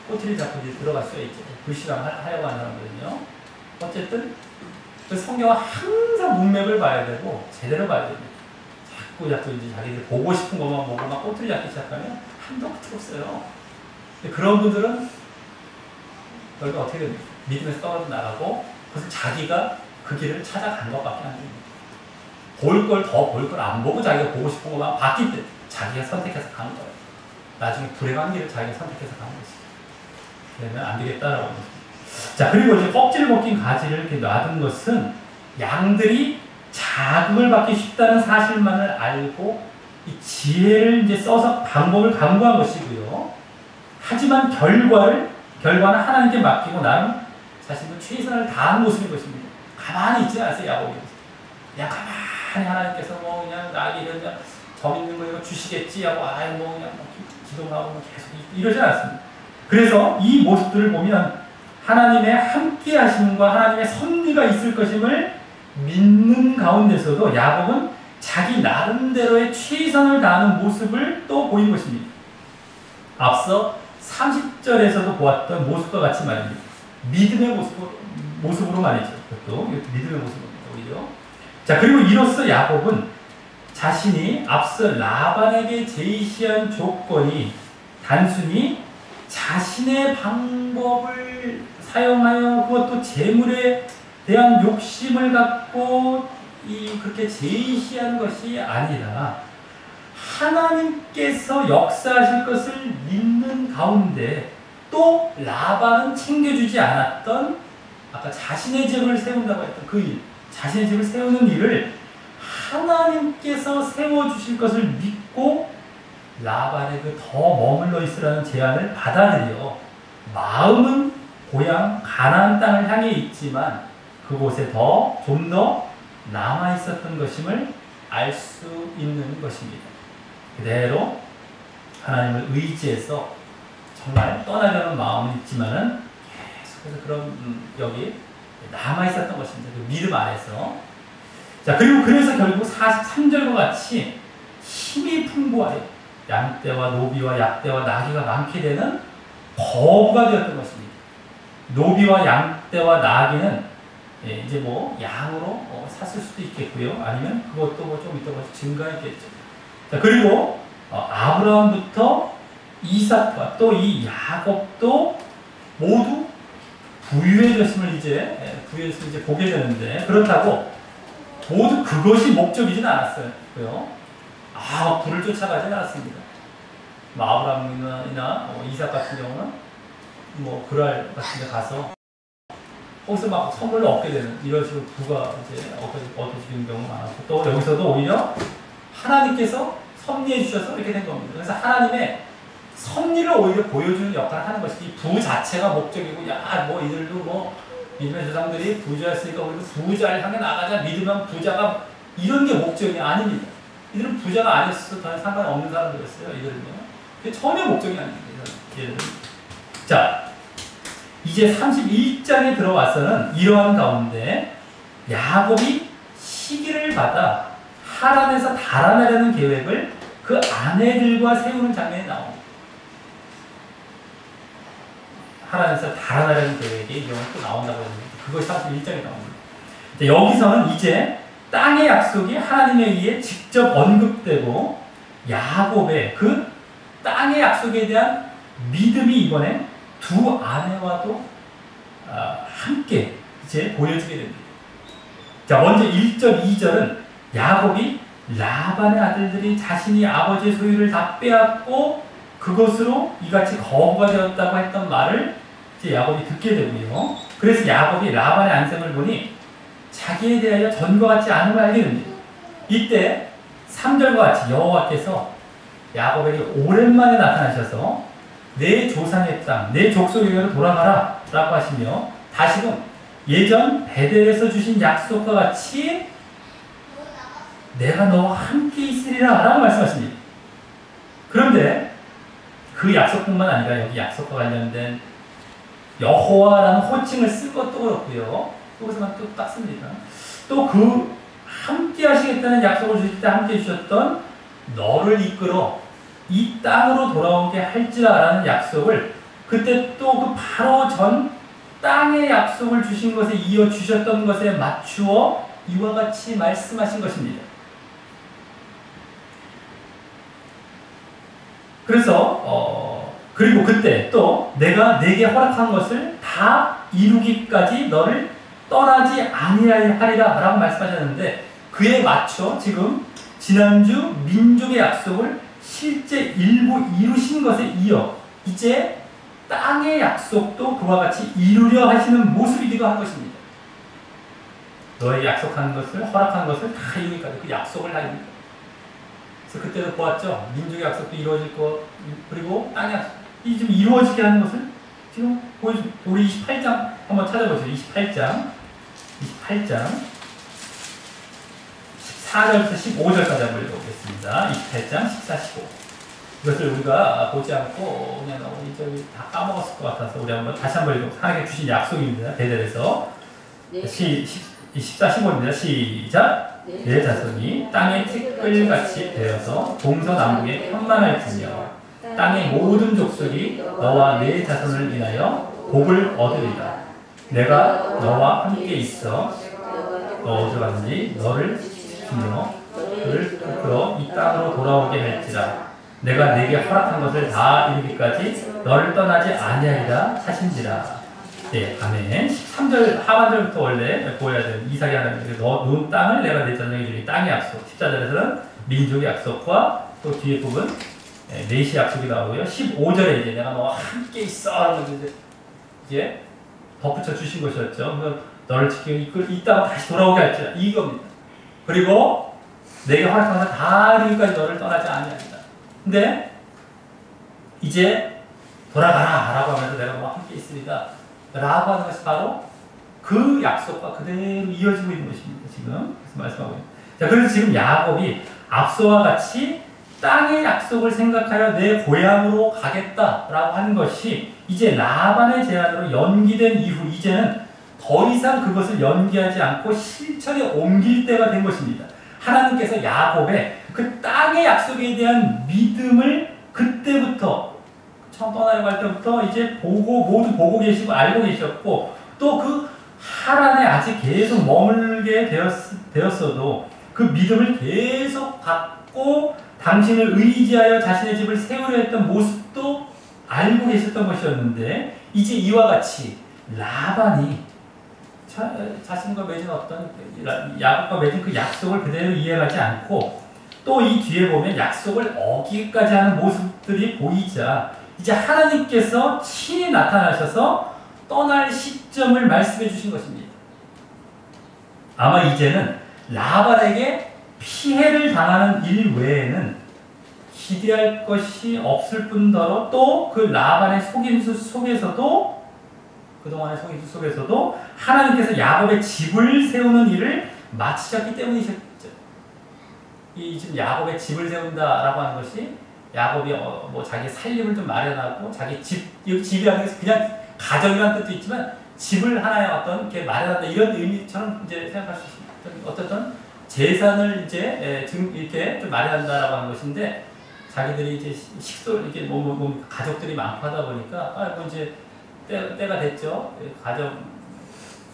꼬투리 잡고 이제 들어갈 수가 있죠. 불신앙 하려고 하는 사람들은요. 어쨌든 그 성경은 항상 문맥을 봐야 되고 제대로 봐야 됩니다. 자꾸 이제 자기들 보고 싶은 것만 보고 막 꼬투리 잡기 시작하면 한도 끝도 없어요. 근데 그런 분들은 결국 어떻게 됩니까? 믿음에서 떨어져 나가고 그래서 자기가 그 길을 찾아간 것밖에 안 됩니다. 볼 걸 더 볼 걸 안 보고 자기가 보고 싶은 것만 봤기 때문에 자기가 선택해서 가는 거예요. 나중에 불행한 길을 자기가 선택해서 가는 것이죠. 그러면 안 되겠다라고 합니다. 자, 그리고 이제 껍질을 벗긴 가지를 이렇게 놔둔 것은 양들이 자극을 받기 쉽다는 사실만을 알고 이 지혜를 이제 써서 방법을 강구한 것이고요. 하지만 결과는 하나님께 맡기고 나는 자신도 최선을 다한 모습인 것입니다. 가만히 있지 않으세요, 야곱이. 그냥 가만히 하나님께서 뭐 그냥 나에게 그냥 점 있는 거 이거 주시겠지 하고 뭐 그냥 기도만 하고 계속 이러지 않습니다. 그래서 이 모습들을 보면 하나님의 함께 하심과 하나님의 섭리가 있을 것임을 믿는 가운데서도 야곱은 자기 나름대로의 최선을 다하는 모습을 또 보인 것입니다. 앞서 30절에서도 보았던 모습과 같이 말입니다. 믿음의 모습으로 말이죠. 그것도 믿음의 모습입니다. 오히려. 자, 그리고 이로써 야곱은 자신이 앞서 라반에게 제시한 조건이 단순히 자신의 방법을 사용하여 그것도 재물에 대한 욕심을 갖고 그렇게 제시한 것이 아니라 하나님께서 역사하실 것을 믿는 가운데 또 라반은 챙겨주지 않았던 아까 자신의 집을 세운다고 했던 그 일, 자신의 집을 세우는 일을 하나님께서 세워주실 것을 믿고 라반에게 더 머물러 있으라는 제안을 받아들여 마음은 고향 가나안 땅을 향해 있지만 그곳에 좀 더 남아 있었던 것임을 알 수 있는 것입니다. 그대로 하나님을 의지해서 정말 떠나려는 마음은 있지만은 계속해서 그런 여기 남아 있었던 것입니다. 그 믿음 안에서. 자, 그래서 결국 43절과 같이 힘이 풍부하여 양떼와 노비와 약떼와 나귀가 많게 되는 거부가 되었던 것입니다. 노비와 양떼와 나귀는 이제 뭐 양으로 샀을 수도 있겠고요. 아니면 그것도 뭐 좀 이따가 증가했겠죠. 자, 그리고 아브라함부터 이삭과 또 이 야곱도 모두 부유해졌음을 이제 보게 되는데 그렇다고 모두 그것이 목적이진 않았어요. 불을 쫓아가진 않았습니다. 아브라함이나 이삭 같은 경우는 뭐 그랄 같은 데 가서 거기서 막 선물을 얻게 되는 이런 식으로 부가 이제 얻어지는 경우가 많았고 또 여기서도 오히려 하나님께서 섭리해 주셔서 이렇게 된 겁니다. 그래서 하나님의 섭리를 오히려 보여주는 역할을 하는 것이 이 부 자체가 목적이고 뭐 이들도 뭐 믿음의 조상들이 부자였으니까 우리도 부자를 향해 나가자 믿으면 부자가 이런 게 목적이 아닙니다. 이들은 부자가 아니었어도 전혀 상관없는 사람들이었어요. 이들은요. 그게 전혀 목적이 아닙니다. 얘들은. 자, 이제 31장에 들어와서는 이러한 가운데 야곱이 시기를 받아 하란에서 달아나려는 계획을 그 아내들과 세우는 장면이 나옵니다. 하란에서 달아나려는 계획이 이 경우는 또 나온다고 했는데 그것이 31장에 나옵니다. 여기서는 이제 땅의 약속이 하나님에 의해 직접 언급되고 야곱의 그 땅의 약속에 대한 믿음이 이번에 두 아내와도 함께 이제 보여지게 됩니다. 자, 먼저 1절, 2절은 야곱이 라반의 아들들이 자신이 아버지의 소유를 다 빼앗고 그것으로 이같이 거부가 되었다고 했던 말을 이제 야곱이 듣게 되고요. 그래서 야곱이 라반의 안색을 보니 자기에 대하여 전과 같지 않음을 알게 됩니다. 이때 3절과 같이 여호와께서 야곱에게 오랜만에 나타나셔서 내 조상의 땅, 내 족속에게로 돌아가라 라고 하시며 다시금 예전 베델에서 주신 약속과 같이 내가 너와 함께 있으리라 라고 말씀하십니다. 그런데 그 약속뿐만 아니라 여기 약속과 관련된 여호와라는 호칭을 쓴 것도 그렇고요. 여기서만 또 딱 씁니다. 또 그 함께 하시겠다는 약속을 주실 때 함께 해주셨던 너를 이끌어 이 땅으로 돌아오게 할지라라는 약속을 그때 또 그 바로 전 땅의 약속을 주신 것에 이어 주셨던 것에 맞추어 이와 같이 말씀하신 것입니다. 그래서 그리고 그때 또 내가 네게 허락한 것을 다 이루기까지 너를 떠나지 아니하리라 라고 말씀하셨는데, 그에 맞춰 지금 지난주 민족의 약속을 실제 일부 이루신 것에 이어 이제 땅의 약속도 그와 같이 이루려 하시는 모습이기도 한 것입니다. 너에게 약속한 것을, 허락한 것을 다 이루기까지, 그 약속을 다 이루기까지. 그래서 그때도 보았죠. 민족의 약속도 이루어질 것, 그리고 땅의 약속이 좀 이루어지게 하는 것을 지금 보여줍니다. 우리 28장 한번 찾아보세요. 28장 14절부터 15절까지 한번 읽어보겠습니다. 28장 14, 15. 이것을 우리가 보지 않고 그냥 저기 다 까먹었을 것 같아서 우리 한번 다시 한번 읽어. 하나님께 주신 약속입니다. 베델에서. 네. 14, 15입니다. 시작. 내 자손이 땅의 티끌같이 되어서 동서남북에 편만할지며 땅의 모든 족속이 너와 내 자손을 인하여 복을 얻으리라. 내가 너와 함께 있어 너 어디 갔는지 너를 지키며 그를 이끌어 이 땅으로 돌아오게 할지라. 내가 네게 허락한 것을 다 이루기까지 너를 떠나지 아니하리라 하신지라. 네, 아멘. 13절 하반절부터 원래 보여야 되는 이삭이 하나님께 놓은 땅을 내가 내 자손에게 주리. 땅의 약속. 14절에서는 민족의 약속과 또 뒤에 부분 내시 약속이 나오고요. 15절에 이제 내가 너와 함께 있어 이제 덧붙여 주신 것이었죠. 너를 지키고 이 땅으로 다시 돌아오게 할지라, 이겁니다. 그리고 내게 허락한 것을 다 이루기까지 너를 떠나지 아니하리라. 근데 이제 돌아가라 라고 하면서 내가 너와 함께 있습니다 라고 하는 것이 바로 그 약속과 그대로 이어지고 있는 것입니다. 지금 그래서 말씀하고 있습니다. 자, 그래서 지금 야곱이 앞서와 같이 땅의 약속을 생각하여 내 고향으로 가겠다라고 하는 것이 이제 라반의 제안으로 연기된 이후 이제는 더 이상 그것을 연기하지 않고 실천에 옮길 때가 된 것입니다. 하나님께서 야곱의 그 땅의 약속에 대한 믿음을 그때부터 처음 떠나려고 할 때부터 이제 모두 보고 계시고 알고 계셨고, 또 그 하란에 아직 계속 머물게 되었어도 그 믿음을 계속 갖고 당신을 의지하여 자신의 집을 세우려 했던 모습도 알고 계셨던 것이었는데, 이제 이와 같이 라반이 자신과 맺은 어떤 야곱과 맺은 그 약속을 그대로 이해하지 않고 또 이 뒤에 보면 약속을 어기기까지 하는 모습들이 보이자 이제 하나님께서 친히 나타나셔서 떠날 시점을 말씀해 주신 것입니다. 아마 이제는 라반에게 피해를 당하는 일 외에는 기대할 것이 없을 뿐더러 또 그 라반의 속임수 속에서도, 그동안의 속임수 속에서도 하나님께서 야곱의 집을 세우는 일을 마치셨기 때문이셨죠. 이 지금 야곱의 집을 세운다라고 하는 것이 야곱이 뭐 자기 살림을 좀 마련하고 자기 집이라는 것이 그냥 가정이라는 뜻도 있지만 집을 하나의 어떤 이렇게 마련한다 이런 의미처럼 이제 생각할 수 있습니다. 어쨌든 재산을 이제 이렇게 좀 마련한다라고 하는 것인데, 자기들이 이제 식솔 이렇게 가족들이 많고 하다 보니까 이제 때가 됐죠. 가정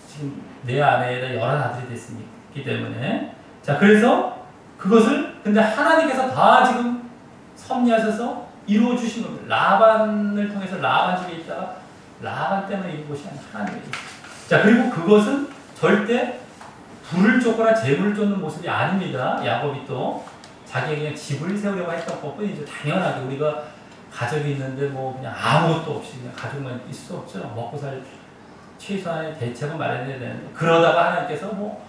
지금 내 아내에다 11아들이 됐기 때문에, 자 그래서 그것을 근데 하나님께서 다 지금 섭리하셔서 이루어 주신 겁니다. 라반을 통해서 라반 집에 있다가 라반 때문에 이룬 것이 아니라 하나님의 집. 자 그리고 그것은 절대 불을 쫓거나 재물을 쫓는 모습이 아닙니다. 야곱이 또 자기에게 그냥 집을 세우려고 했던 것뿐이죠. 당연하게 우리가 가족이 있는데 뭐 그냥 아무것도 없이 그냥 가족만 있을 수 없죠. 먹고 살 최소한의 대책은 마련해야 되는데, 그러다가 하나님께서 뭐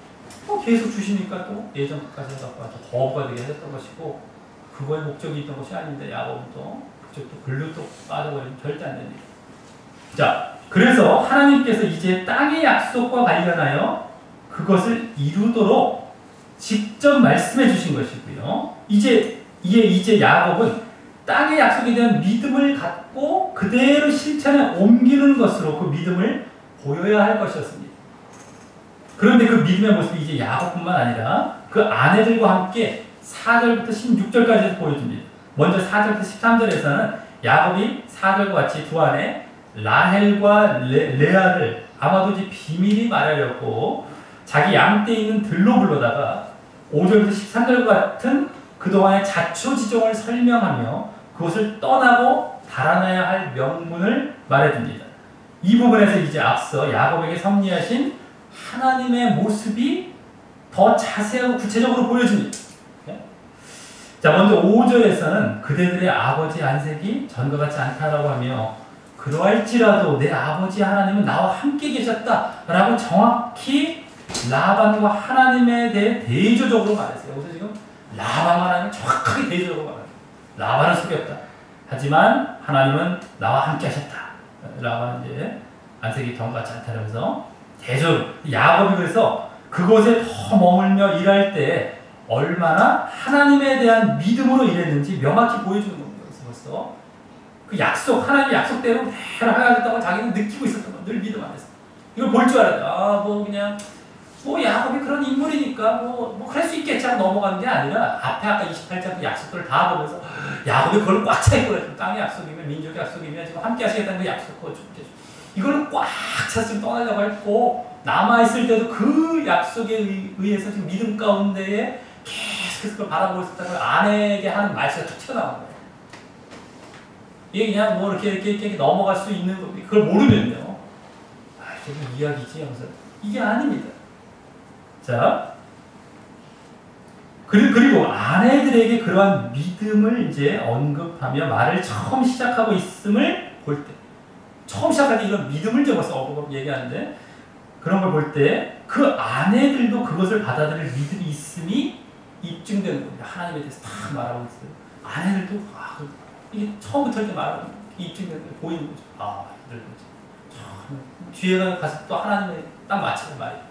계속 주시니까 또 예전까지 해갖고 아주 거부가 되게 했던 것이고, 그거의 목적이 있던 것이 아닌데 야곱은 또 그쪽도 글로 또 빠져버리면 절대 안 됩니다. 자, 그래서 하나님께서 이제 땅의 약속과 관련하여 그것을 이루도록 직접 말씀해 주신 것이고요. 이제 야곱은 땅의 약속에 대한 믿음을 갖고 그대로 실천에 옮기는 것으로 그 믿음을 보여야 할 것이었습니다. 그런데 그 믿음의 모습이 이제 야곱뿐만 아니라 그 아내들과 함께 4절부터 16절까지 보여줍니다. 먼저 4절부터 13절에서는 야곱이 4절과 같이 두 아내 라헬과 레아를 아마도 이제 비밀이 말하려고 자기 양떼에 있는 들로 불러다가 5절부터 13절 같은 그동안의 자초지종을 설명하며 그것을 떠나고 달아나야 할 명분을 말해줍니다. 이 부분에서 이제 앞서 야곱에게 섭리하신 하나님의 모습이 더 자세하고 구체적으로 보여집니다. 자, 먼저 5절에서는 그대들의 아버지 안색이 전과 같지 않다라고 하며 그러할지라도 내 아버지 하나님은 나와 함께 계셨다라고 정확히 라반과 하나님에 대해 대조적으로 말했어요. 그래서 지금 라반과 하나님은 정확하게 대조적으로 말해요. 라반을 속였다. 하지만 하나님은 나와 함께 하셨다. 라반은 이제 안색이 전과 같지 않다면서 대조적으로 야곱이 그래서 그곳에 더 머물며 일할 때 얼마나 하나님에 대한 믿음으로 일했는지 명확히 보여주는 겁니다. 벌써 그 약속, 하나님의 약속대로 대로 하겠다고 자기는 느끼고 있었던 거, 늘 믿음 안에서. 이걸 볼 줄 알아요. 아, 뭐 그냥 야곱이 그런 인물이니까 뭐 그럴 수 있겠지 하고 넘어가는 게 아니라 앞에 아까 28장 그 약속들을 다 보면서 야곱이 그걸 꽉 차 있거든요. 땅의 약속이면, 민족의 약속이면 지금 함께 하시겠다는 그 약속, 이거를 꽉 차서 지금 떠나려고 했고 남아있을 때도 그 약속에 의해서 지금 믿음 가운데에 계속해서 그걸 바라보고 있었다는 걸 아내에게 하는 말씀이 툭 튀어나온 거예요. 이게 그냥 뭐 이렇게 넘어갈 수 있는 거, 그걸 모르면요. 이게 뭐 이야기지 하면서 이게 아닙니다. 자, 그리고 아내들에게 그러한 믿음을 이제 언급하며 말을 처음 시작하고 있음을 볼 때, 처음 시작할 때 이런 믿음을 이제 벌써 얘기하는데 그런 걸 볼 때 그 아내들도 그것을 받아들일 믿음이 있음이 입증되는 겁니다. 하나님에 대해서 다 말하고 있어요. 아내들도 이게 처음부터 이렇게 말하고 입증되는 게 보이는 거죠. 이런 거죠. 뒤에 가서 또 하나님의 딱 맞추는 말이에요.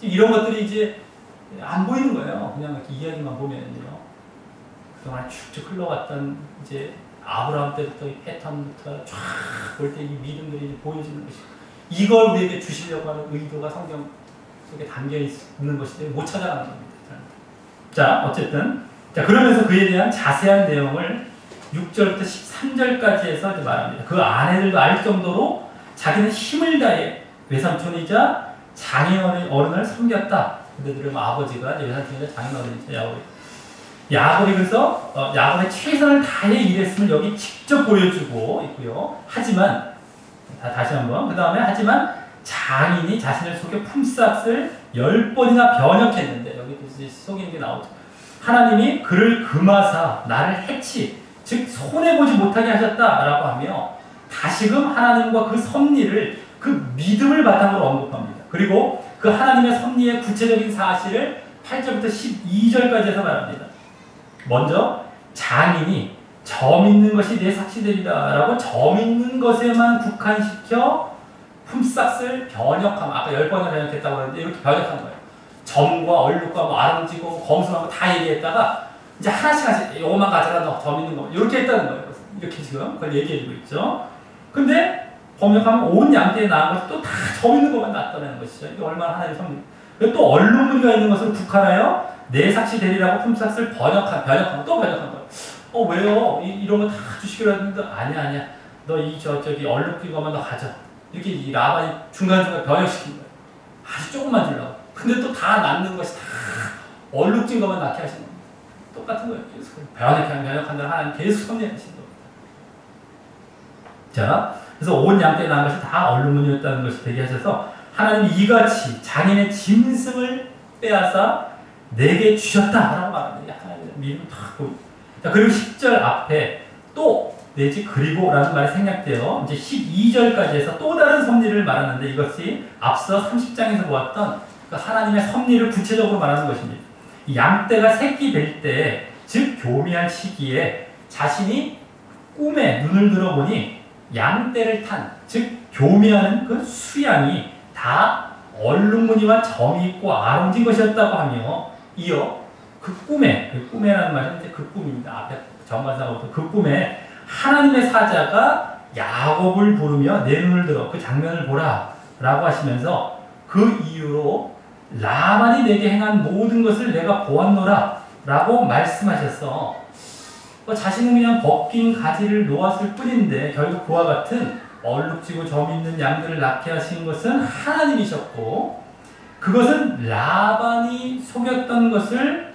이런 것들이 이제 안 보이는 거예요. 그냥 이렇게 이야기만 보면요. 그동안 쭉쭉 흘러왔던 이제 아브라함 때부터 이 패턴부터 쫙 볼 때 이 믿음들이 이제 보여지는 것이고 이걸 우리에게 주시려고 하는 의도가 성경 속에 담겨 있는 것이 못 찾아가는 겁니다. 자, 어쨌든 그러면서 그에 대한 자세한 내용을 6절부터 13절까지 해서 이제 말합니다. 그 아내들도 알 정도로 자기는 힘을 다해 외삼촌이자 장인 어른을 섬겼다. 그들은 아버지가 외삼촌이자 장인 어른이자 야곱이 그래서 야곱의 최선을 다해 일했음을 여기 직접 보여주고 있고요. 하지만 다시 한번 그 다음에 하지만 장인이 자신을 속여 품삯을 10번이나 변역했는데 여기 이제 속이는 게 나오죠. 하나님이 그를 금하사 나를 해치 즉 손해보지 못하게 하셨다라고 하며 다시금 하나님과 그 섭리를 그 믿음을 바탕으로 언급합니다. 그리고 그 하나님의 섭리의 구체적인 사실을 8절부터 12절까지 해서 말합니다. 먼저 장인이 점 있는 것이 내 삭시되리라 라고 점 있는 것에만 국한시켜 품삯을 변역함. 아까 10번을 변역했다고 했는데 이렇게 변역한 거예요. 점과 얼룩과 뭐 아름지고 검수한 거 다 얘기했다가 이제 하나씩 요것만 가져라 너 점 있는 거 이렇게 했다는 거예요. 이렇게 지금 그걸 얘기해주고 있죠. 근데 번역하면 온 양떼에 나온 것이 또 다 점 있는 것만 놨다는 것이죠. 이게 얼마나 하나님의 섭리. 또 얼룩무늬가 있는 것을 국한하여 내 삭시 되리라고 품삯을 변역한 또 변역한 거예요. 왜요? 이런 거 다 주시기로 했는데 아니야. 너 저기 얼룩진 것만 너 가져. 이렇게 이 라반이 중간중간 변역시킨 거예요. 아주 조금만 주려고. 근데 또 다 낳는 것이 다 얼룩진 것만 낳게 하시는 겁니다. 똑같은 거예요. 변역한 대로 하나님 계속 섭리하시는 겁니다. 자, 그래서 온 양떼에 낳은 것이 다 얼룩무늬였다는 것이 되게 하셔서 하나님이 이같이 장인의 짐승을 빼앗아 내게 주셨다라고 말합니다. 하나님의 믿음을 탁 보입니다. 자, 그리고 10절 앞에 또 내지 그리고라는 말이 생략되어 이제 12절까지 해서 또 다른 섭리를 말하는데 이것이 앞서 30장에서 보았던 그 하나님의 섭리를 구체적으로 말하는 것입니다. 이 양떼가 새끼 될 때, 즉 교미할 시기에 자신이 꿈에 눈을 들어보니 양떼를 탄, 즉 교미하는 그 수양이 다 얼룩무늬와 점이 있고 아롱진 것이었다고 하며 이어 그 꿈에라는 말은 이제 그 꿈입니다. 앞에 정관사부터 그 꿈에 하나님의 사자가 야곱을 부르며 내 눈을 들어 그 장면을 보라 라고 하시면서 그 이유로 라반이 내게 행한 모든 것을 내가 보았노라 라고 말씀하셔서 자신은 그냥 벗긴 가지를 놓았을 뿐인데 결국 그와 같은 얼룩지고 점 있는 양들을 낳게 하신 것은 하나님이셨고, 그것은 라반이 속였던 것을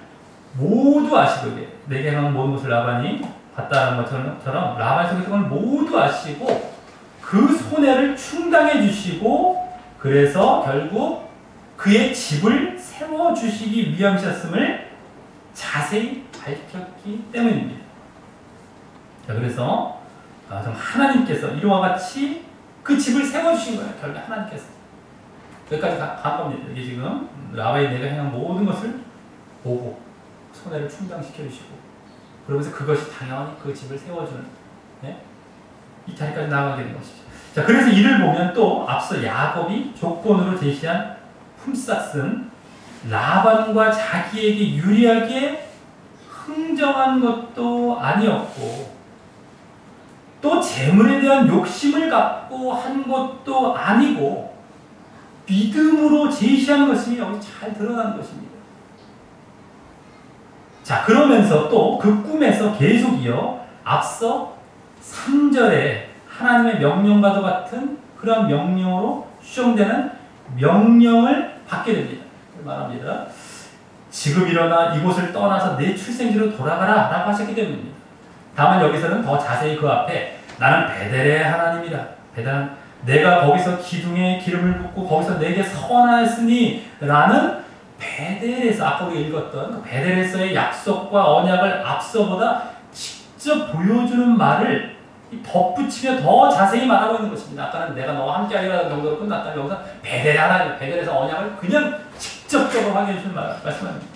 모두 아시고, 내게 행한 모든 것을 라반이 봤다는 것처럼 라반이 속였던 걸 모두 아시고 그 손해를 충당해 주시고, 그래서 결국 그의 집을 세워주시기 위함이셨음을 자세히 밝혔기 때문입니다. 자, 그래서 하나님께서 이와 같이 그 집을 세워주신 거예요. 결국 하나님께서. 여기까지 간 겁니다. 이게 지금 라반이 내가 행한 모든 것을 보고 손해를 충당시켜 주시고, 그러면서 그것이 당연히 그 집을 세워주는, 네? 이 자리까지 나아가게 된 것이죠. 자, 그래서 이를 보면 또 앞서 야곱이 조건으로 제시한 품삯은 라반과 자기에게 유리하게 흥정한 것도 아니었고, 또 재물에 대한 욕심을 갖고 한 것도 아니고 믿음으로 제시한 것이 여기 잘 드러난 것입니다. 자, 그러면서 또 그 꿈에서 계속이요, 앞서 3절에 하나님의 명령과도 같은 그런 명령으로 수정되는 명령을 받게 됩니다. 말합니다. 지금 일어나 이곳을 떠나서 내 출생지로 돌아가라 라고 하셨기 때문입니다. 다만 여기서는 더 자세히 그 앞에 나는 베델의 하나님이라, 내가 거기서 기둥에 기름을 붓고 거기서 내게 서원하였으니 라는 베델에서, 아까 우리가 읽었던 그 베델에서의 약속과 언약을 앞서보다 직접 보여주는 말을 덧붙이며 더 자세히 말하고 있는 것입니다. 아까는 내가 너와 함께하리라는 정도로 끝났다면 여기서 베델의 하나님, 베델에서 언약을 그냥 직접적으로 하게 해주는 말씀합니다.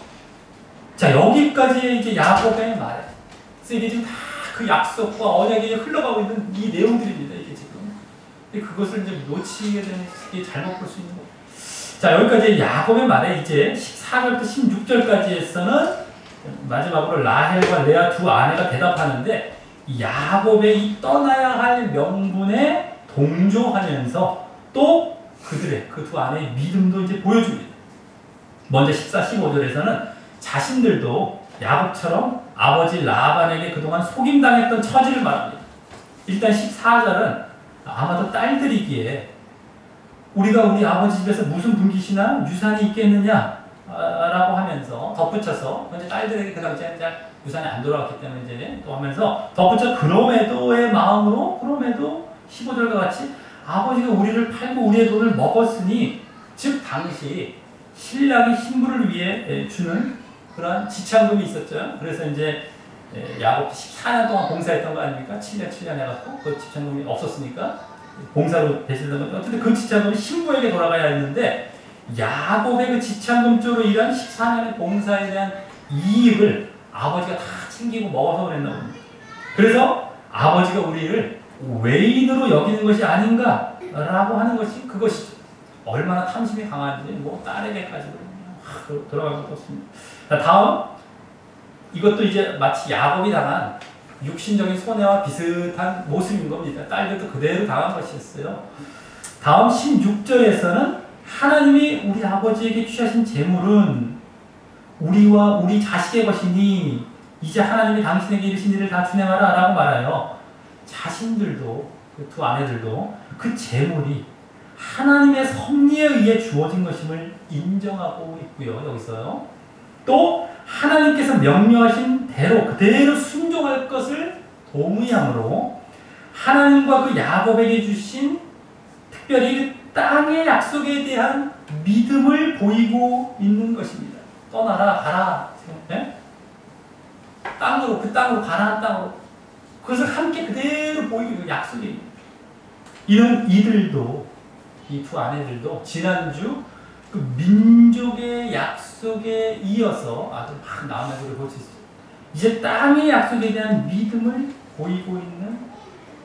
자, 여기까지 이제 야곱의 말에, 그래서 이게 지금 다 그 약속과 언약이 흘러가고 있는 이 내용들입니다. 이게 지금. 그것을 이제 놓치게 되는, 이게 잘못 볼 수 있는 거예요. 자, 여기까지 야곱의 말에 이제 14절부터 16절까지에서는 마지막으로 라헬과 레아 두 아내가 대답하는데, 야곱의 이 떠나야 할 명분에 동조하면서 또 그들의, 그 두 아내의 믿음도 이제 보여줍니다. 먼저 14, 15절에서는 자신들도 야곱처럼 아버지 라반에게 그동안 속임당했던 처지를 말합니다. 일단 14절은 아마도 딸들이기에 우리가 우리 아버지 집에서 무슨 분깃이나 유산이 있겠느냐 라고 하면서 덧붙여서, 이제 딸들에게 그 당시에 유산이 안 돌아왔기 때문에 이제 또 하면서 덧붙여 그럼에도의 마음으로, 그럼에도 15절과 같이 아버지가 우리를 팔고 우리의 돈을 먹었으니, 즉 당시 신랑이 신부를 위해 주는 그런 지참금이 있었죠. 그래서 이제 야곱 14년 동안 봉사했던 거 아닙니까? 7년 해갖고 그 지참금이 없었으니까 봉사로 대신했던 건데, 어쨌든 그 지참금이 신부에게 돌아가야 했는데, 야곱의 그 지참금 쪽으로 일한 14년의 봉사에 대한 이익을 아버지가 다 챙기고 먹어서 그랬나 봅니다. 그래서 아버지가 우리를 외인으로 여기는 것이 아닌가라고 하는 것이 그것이죠. 얼마나 탐심이 강한지 뭐 딸에게까지도 들어갈 것도 없습니다. 자, 다음, 이것도 이제 마치 야곱이 당한 육신적인 손해와 비슷한 모습인 겁니다. 딸들도 그대로 당한 것이었어요. 다음 16절에서는 하나님이 우리 아버지에게 취하신 재물은 우리와 우리 자식의 것이니 이제 하나님이 당신에게 이르신 일을 다 준행하라 라고 말하여, 자신들도, 그 두 아내들도 그 재물이 하나님의 섭리에 의해 주어진 것임을 인정하고 있고요. 여기서요. 또 하나님께서 명령하신 대로 그대로 순종할 것을 도무함으로 하나님과 그 야곱에게 주신 특별히 땅의 약속에 대한 믿음을 보이고 있는 것입니다. 떠나라, 가라. 네? 땅으로, 그 땅으로, 가나안 땅으로. 그것을 함께 그대로 보이고 있는 약속입니다. 이들도, 이 두 아내들도 지난주 그 민족의 약속에 이어서 아주 막 나오는 것을 볼 수 있어요. 이제 땅의 약속에 대한 믿음을 보이고 있는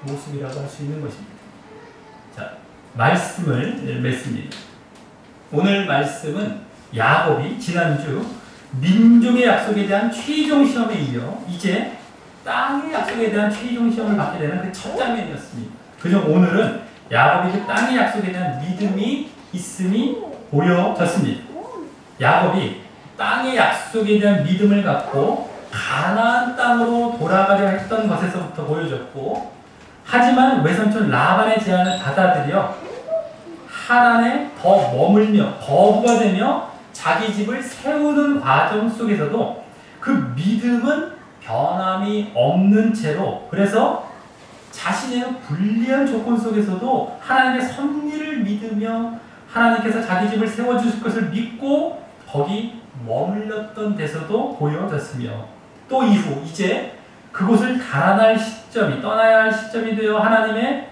모습이라고 할 수 있는 것입니다. 자, 말씀을 맺습니다. 오늘 말씀은 야곱이 지난주 민족의 약속에 대한 최종 시험에 이어 이제 땅의 약속에 대한 최종 시험을 받게 되는 그 첫 장면이었습니다. 그중 오늘은 야곱이 그 땅의 약속에 대한 믿음이 있음이 보여졌습니다. 야곱이 땅의 약속에 대한 믿음을 갖고 가나안 땅으로 돌아가려 했던 것에서부터 보여졌고, 하지만 외삼촌 라반의 제안을 받아들여 하란에 더 머물며 거부가 되며 자기 집을 세우는 과정 속에서도 그 믿음은 변함이 없는 채로, 그래서 자신의 불리한 조건 속에서도 하나님의 섭리를 믿으며 하나님께서 자기 집을 세워주실 것을 믿고 거기 머물렀던 데서도 보여졌으며, 또 이후 이제 그곳을 달아날 시점이, 떠나야 할 시점이 되어 하나님께서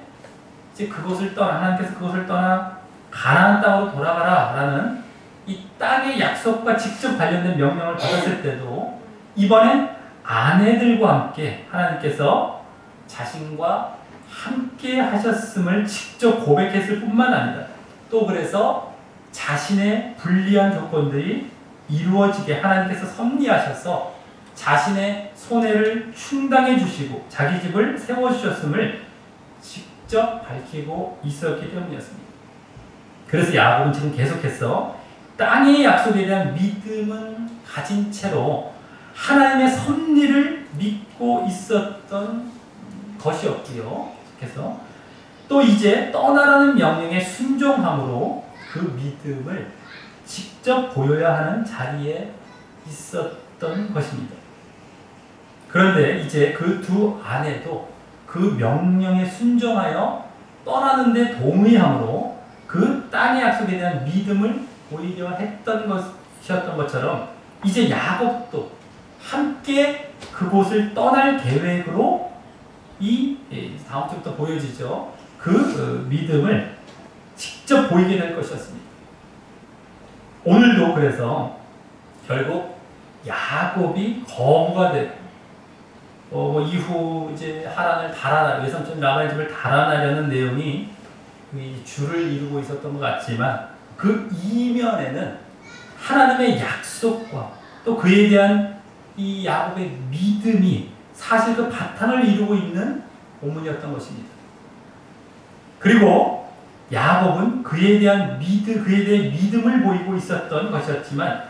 그곳을 떠나 가나안 땅으로 돌아가라 라는 이 땅의 약속과 직접 관련된 명령을 받았을 때도 이번엔 아내들과 함께 하나님께서 자신과 함께 하셨음을 직접 고백했을 뿐만 아니라, 또 그래서 자신의 불리한 조건들이 이루어지게 하나님께서 섭리하셔서 자신의 손해를 충당해 주시고 자기 집을 세워주셨음을 직접 밝히고 있었기 때문이었습니다. 그래서 야곱은 지금 계속해서 땅의 약속에 대한 믿음은 가진 채로 하나님의 섭리를 믿고 있었던 것이었고요. 그래서 또 이제 떠나라는 명령에 순종함으로 그 믿음을 직접 보여야 하는 자리에 있었던 것입니다. 그런데 이제 그 두 아내도 그 명령에 순종하여 떠나는데 동의함으로 그 땅의 약속에 대한 믿음을 보이려 했던 것이었던 것처럼 이제 야곱도 함께 그곳을 떠날 계획으로 다음 주부터 보여지죠. 그 믿음을 직접 보이게 될 것이었습니다. 오늘도 그래서 결국 야곱이 거부가 되고 이후 이제 하란을 외삼촌 라반의 집을 달아나려는 내용이 줄을 이루고 있었던 것 같지만 그 이면에는 하나님의 약속과 또 그에 대한 이 야곱의 믿음이 사실 그 바탕을 이루고 있는 본문이었던 것입니다. 그리고 야곱은 그에 대한 믿음을 보이고 있었던 것이었지만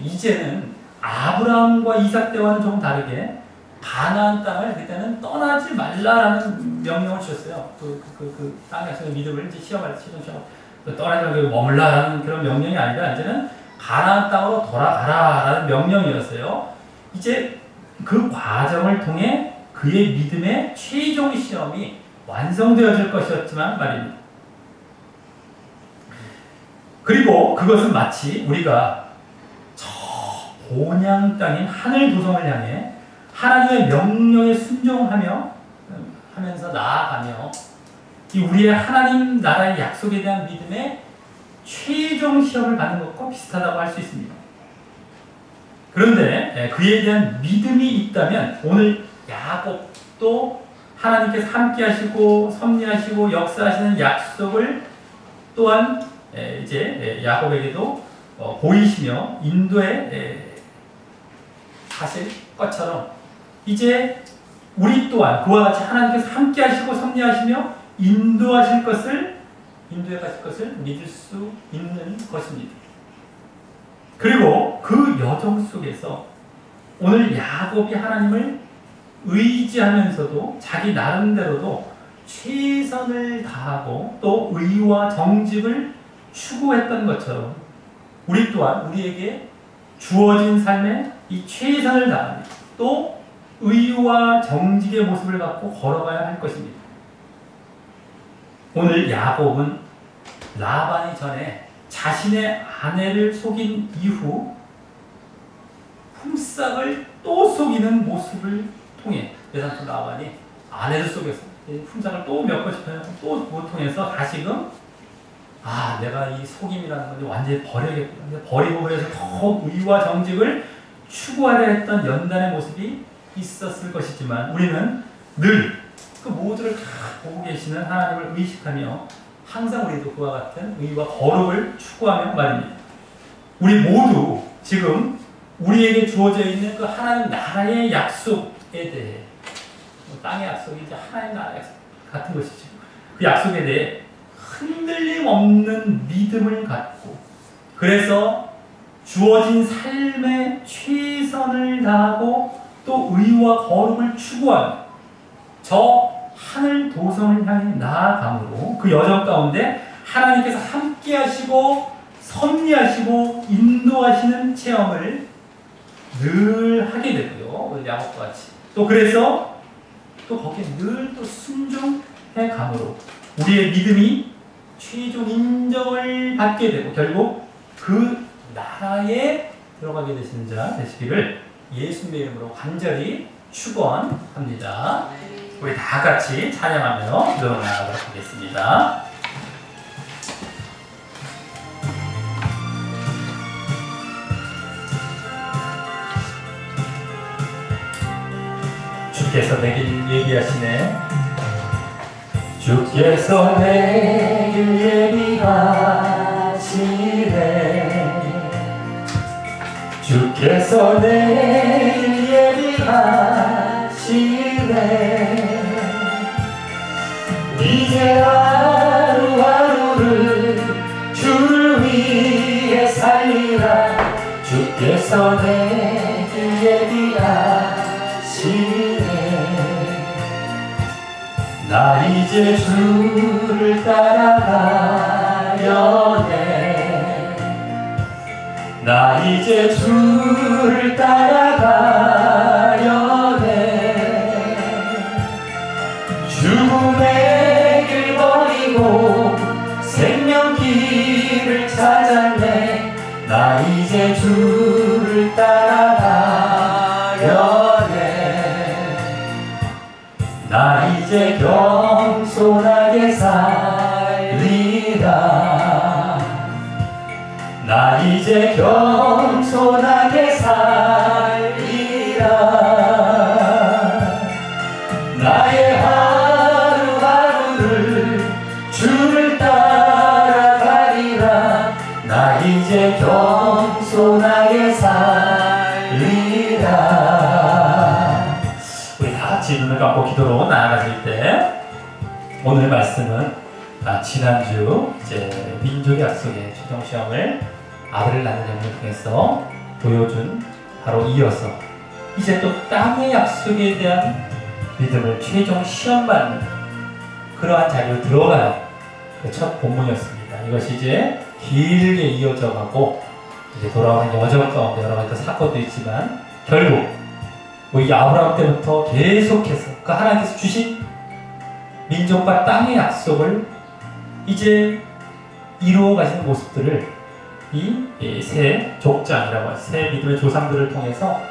이제는 아브라함과 이삭 때와는 조금 다르게 가나안 땅을 그때는 떠나지 말라라는 명령을 주셨어요. 그 땅의 약속의 믿음을 이제 시험 떠나지 말고 머물라라는 그런 명령이 아니라 이제는 가나안 땅으로 돌아가라라는 명령이었어요. 이제 그 과정을 통해 그의 믿음의 최종 시험이 완성되어질 것이었지만 말입니다. 그리고 그것은 마치 우리가 저 본향 땅인 하늘 도성을 향해 하나님의 명령에 순종하면서 나아가며 이 우리의 하나님 나라의 약속에 대한 믿음의 최종 시험을 받는 것과 비슷하다고 할 수 있습니다. 그런데 그에 대한 믿음이 있다면 오늘 야곱도 하나님께서 함께 하시고 섭리하시고 역사하시는 약속을 또한 이제 야곱에게도 보이시며 인도해 하실 것처럼 이제 우리 또한 그와 같이 하나님께서 함께 하시고 섭리하시며 인도해 가실 것을 믿을 수 있는 것입니다. 그리고 그 여정 속에서 오늘 야곱이 하나님을 의지하면서도 자기 나름대로도 최선을 다하고 또 의와 정직을 추구했던 것처럼 우리 또한 우리에게 주어진 삶에 이 최선을 다하며 또 의와 정직의 모습을 갖고 걸어가야 할 것입니다. 오늘 야곱은 라반이 전에 자신의 아내를 속인 이후 품삯을 또 속이는 모습을 통해 외삼촌 라반이 아내를 속여서 품삯을 또 몇 번씩 또 못 통해서 다시금 내가 이 속임이라는 걸 완전히 버려야겠구나. 버리고 그래서 더 의와 정직을 추구하려 했던 연단의 모습이 있었을 것이지만 우리는 늘 그 모두를 다 보고 계시는 하나님을 의식하며 항상 우리도 그와 같은 의와 거룩을 추구하며 말입니다. 우리 모두 지금 우리에게 주어져 있는 그 하나님 나라의 약속에 대해 땅의 약속이 이제 하나님 나라의 약속 같은 것이죠. 그 약속에 대해 흔들림 없는 믿음을 갖고 그래서 주어진 삶에 최선을 다하고 또 의와 거룩을 추구하는 저 하늘 도성을 향해 나아감으로 그 여정 가운데 하나님께서 함께 하시고 섭리하시고 인도하시는 체험을 늘 하게 되고요. 오늘 야곱과 같이. 또 그래서 또 거기에 늘 또 순종해 감으로 우리의 믿음이 최종 인정을 받게 되고 결국 그 나라에 들어가게 되시는 자 되시기를 예수님의 이름으로 간절히 축원합니다. 우리 다 같이 찬양하며 기도로 나아가도록 하겠습니다. 주께서 내길 얘기하시네. 주께서 내길 예비하시네. 주께서 내길 예비하시네. 이제 하루하루를 주를 위해 살리라. 주께서 내길 예비하시네. 나 이제 주를 따라가려네. 나 이제 주를 따라가려네. 죽음의 길 버리고 생명길을 찾았네. 나 이제 주를 따라가려네. 나 이제 겸손하게 살리라. 나 이제 겸손하게 살리라. 나의 하루하루를 주를 따라가리라. 나 이제 겸손하게 살리라. 우리 다 같이 눈을 감고 기도로 나아가실 때 오늘 말씀은 지난주 이제 민족의 약속의 최종 시험을 아들을 낳는 장면을 통해서 보여준 바로 이어서 이제 또 땅의 약속에 대한 믿음을 최종 시험받는 그러한 자리로 들어가는 그 첫 본문이었습니다. 이것이 이제 길게 이어져 가고 이제 돌아오는 여정 가운데 여러 가지 사건도 있지만 결국 이 아브라함 때부터 계속해서 그 하나님께서 주신 민족과 땅의 약속을 이제 이루어 가시는 모습들을 이 새 족장이라고 하죠. 새 믿음의 조상들을 통해서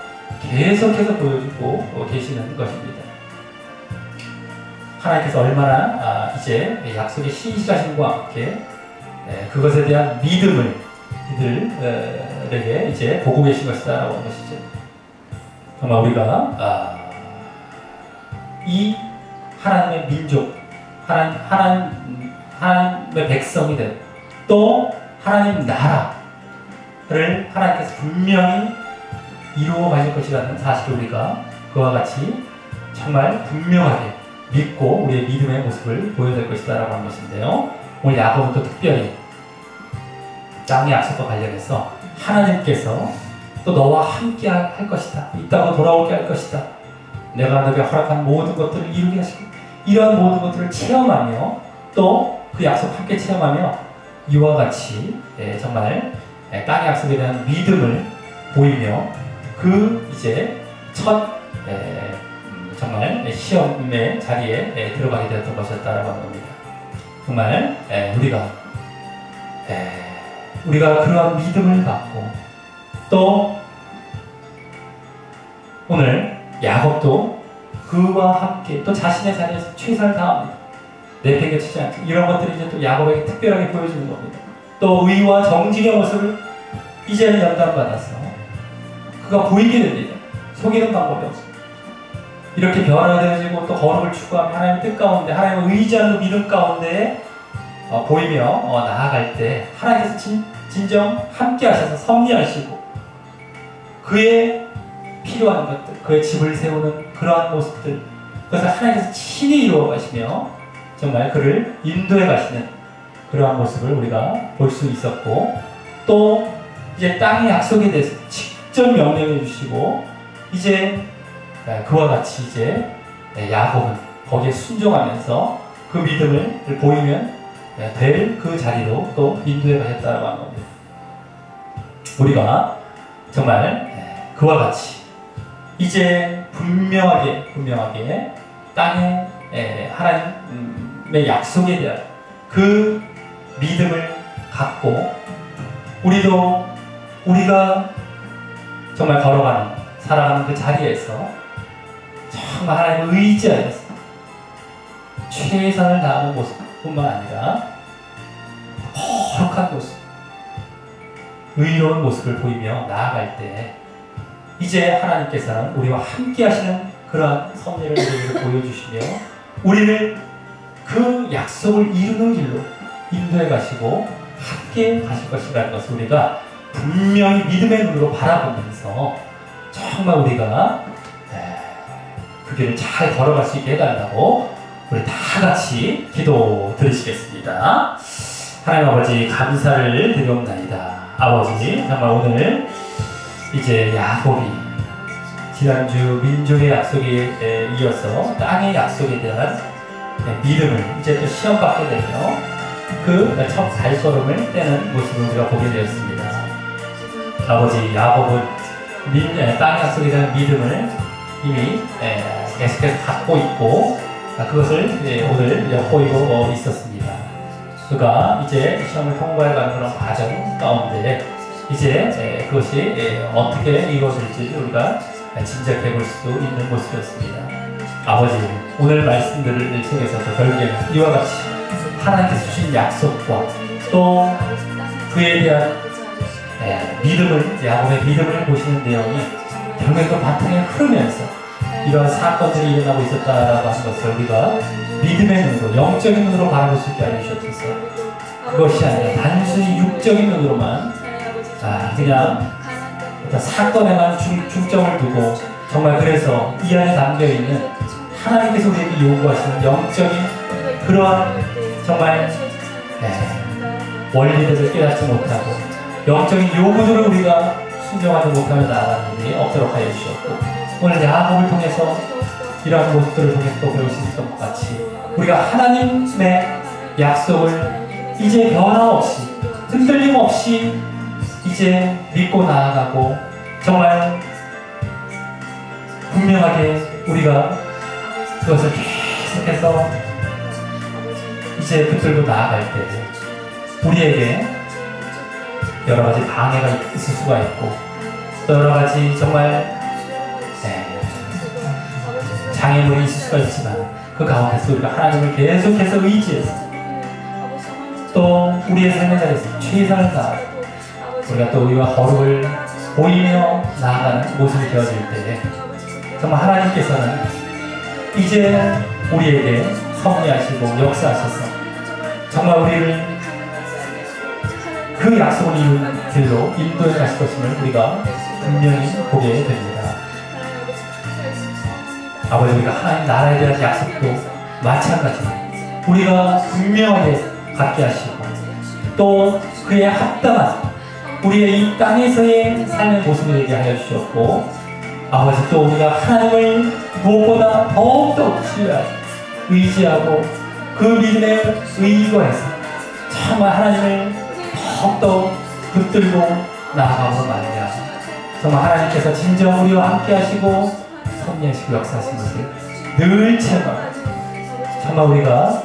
계속해서 보여주고 계시는 것입니다. 하나님께서 얼마나 이제 약속의 신실하심과 함께 그것에 대한 믿음을 이들에게 이제 보고 계신 것이다라고 하는 것이죠. 정말 우리가 이 하나님의 민족, 하나님의 백성이 된 또 하나님 나라를 하나님께서 분명히 이루어 가실 것이라는 사실을 우리가 그와 같이 정말 분명하게 믿고 우리의 믿음의 모습을 보여야 될 것이다 라고 하는 것인데요. 오늘 야고보는 또 특별히 땅의 약속과 관련해서 하나님께서 또 너와 함께 할 것이다. 이 땅으로 돌아오게 할 것이다. 내가 너에게 허락한 모든 것들을 이루게 하시고 이런 모든 것들을 체험하며 또 그 약속 함께 체험하며 이와 같이 정말 땅의 약속에 대한 믿음을 보이며 그 이제 첫 정말 시험의 자리에 들어가게 되었던 것이었다라고 하는 겁니다. 정말 우리가 그러한 믿음을 갖고 또 오늘 야곱도 그와 함께 또 자신의 자리에서 최선을 다합니다. 내팽개치지 않죠. 이런 것들이 이제 또 야곱에게 특별하게 보여주는 겁니다. 또 의와 정직의 모습을 이제는 연단받아서 그가 보이게 됩니다. 속이는 방법이 없습니다. 이렇게 변화되어지고 또 거룩을 추구하며 하나님의 뜻 가운데 하나님을 의지하는 믿음 가운데 보이며 나아갈 때 하나님께서 진정 함께 하셔서 섭리하시고 그의 필요한 것들, 그의 집을 세우는 그러한 모습들 그것을 하나님께서 친히 이루어 가시며 정말 그를 인도해 가시는 그러한 모습을 우리가 볼 수 있었고 또 이제 땅의 약속에 대해서 직접 명령해 주시고 이제 그와 같이 이제 야곱은 거기에 순종하면서 그 믿음을 보이면 될 그 자리로 또 인도해 가셨다고 하는 겁니다. 우리가 정말 그와 같이 이제 분명하게 땅에 하나님의 약속에 대한 그 믿음을 갖고 우리가 정말 걸어가는 살아가는 그 자리에서 정말 하나님을 의지하여서 최선을 다하는 모습뿐만 아니라 거룩한 모습, 의로운 모습을 보이며 나아갈 때 이제 하나님께서는 우리와 함께 하시는 그러한 섭리를 우리에게 보여주시며 우리를 그 약속을 이루는 길로 인도해 가시고 함께 가실 것이라는 것을 우리가 분명히 믿음의 눈으로 바라보면서 정말 우리가 그 길을 잘 걸어갈 수 있게 해달라고 우리 다 같이 기도 드리시겠습니다. 하나님 아버지 감사를 드리옵나이다. 아버지 정말 오늘 이제 야곱이 지난주 민족의 약속에 이어서 땅의 약속에 대한 믿음을 이제 또 시험받게 되며 그 첫 발걸음을 떼는 모습을 우리가 보게 되었습니다. 아버지 야곱은 땅의 약속에 대한 믿음을 이미 계속해서 갖고 있고 그것을 오늘 엿보이고 있었습니다. 그가 이제 시험을 통과해가는 그런 과정 가운데 이제 그것이 어떻게 이루어질지 우리가 짐작해 볼 수 있는 모습이었습니다. 아버지 오늘 말씀들을 통해서도 결국에는 이와 같이 하나님께서 주신 약속과 또 그에 대한 야곱의 믿음을 보시는 내용이 결국에 그 바탕에 흐르면서 이러한 사건들이 일어나고 있었다라고 하는 것을 우리가 믿음의 눈으로 영적인 눈으로 바라볼 수 있게 해주셔서 그것이 아니라 단순히 육적인 눈으로만 그냥 어떤 사건에만 중점을 두고 정말 그래서 이 안에 담겨있는 하나님께서 우리에게 요구하시는 영적인 그러한 정말 원리들을 깨닫지 못하고 영적인 요구들을 우리가 순종하지 못하며 나아가는 일이 없도록 하여 주셨고 오늘 야곱을 통해서 이러한 모습들을 통해서 또 배울 수 있었던 것 같이 우리가 하나님의 약속을 이제 변함없이 흔들림 없이 이제 믿고 나아가고 정말 분명하게 우리가 그것을 계속해서 이제 붙들고 나아갈 때 우리에게 여러 가지 방해가 있을 수가 있고 또 여러 가지 정말 장애물이 있을 수가 있지만 그 가운데서 우리가 하나님을 계속해서 의지해서 또 우리의 삶의 자리에서 최선을 다하고 우리가 또 우리와 거룩을 보이며 나아가는 모습이 되어질 때 정말 하나님께서는 이제 우리에게 섭리하시고 역사하셔서 정말 우리를 그 약속을 이룬 길로 인도해 가실 것임을 우리가 분명히 보게 됩니다. 아버지 우리가 하나님 나라에 대한 약속도 마찬가지로 우리가 분명하게 갖게 하시고 또 그에 합당한 우리의 이 땅에서의 삶의 모습을 되게 하여 주셨고 아버지 또 우리가 하나님을 무엇보다 더욱더 신뢰하고 의지하고 그 믿음에 의거해서 정말 하나님을 더욱더 붙들고 나아가고 말이야. 정말 하나님께서 진정 우리와 함께 하시고 섭리하시고 역사하신 것을 늘 체험하고 정말 우리가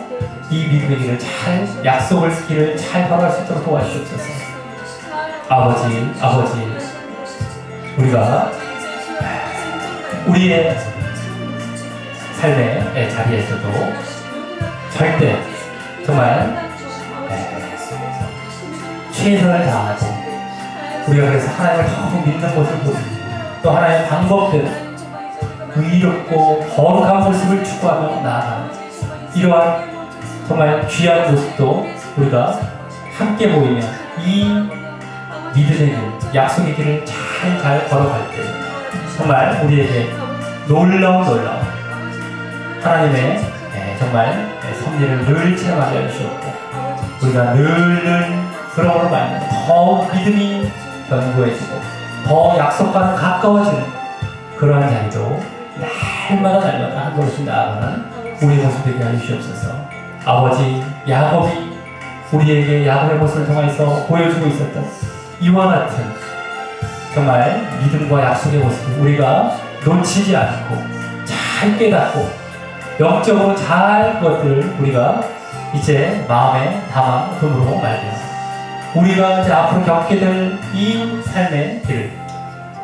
이 믿음의 길을 잘 약속을 길을 잘 걸어갈 수 있도록 도와주시옵소서. 아버지 우리가 우리의 삶의 자리에서도 절대 정말 최선을 다하고 우리가 그래서 하나님을 더욱 믿는 모습을 보고 또 하나님의 방법대로 의롭고 거룩한 모습을 추구하며 나아가는 이러한 정말 귀한 모습도 우리가 함께 보이며 이 믿음의 길, 약속의 길을 잘 걸어갈 때 정말 우리에게 놀라운 하나님의 정말 섭리를 늘 체험하게 해주셨고 우리가 늘 그러므로 말미암아 더욱 믿음이 견고해지고 더 약속과는 가까워지는 그러한 자리로 날마다 한 걸음씩 나아가는 우리의 모습 되게 하여 주시옵소서. 아버지, 야곱이 우리에게 야곱의 모습을 통해서 보여주고 있었던 이와 같은 정말 믿음과 약속의 모습을 우리가 놓치지 않고 잘 깨닫고 영적으로 잘 그것들을 우리가 이제 마음에 담아둠으로 말미암아 우리가 이제 앞으로 겪게 될 이 삶의 길을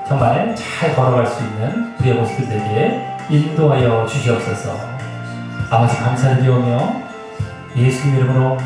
정말 잘 걸어갈 수 있는 우리의 모습들 되게 인도하여 주시옵소서. 아버지 감사드리오며 예수님 이름으로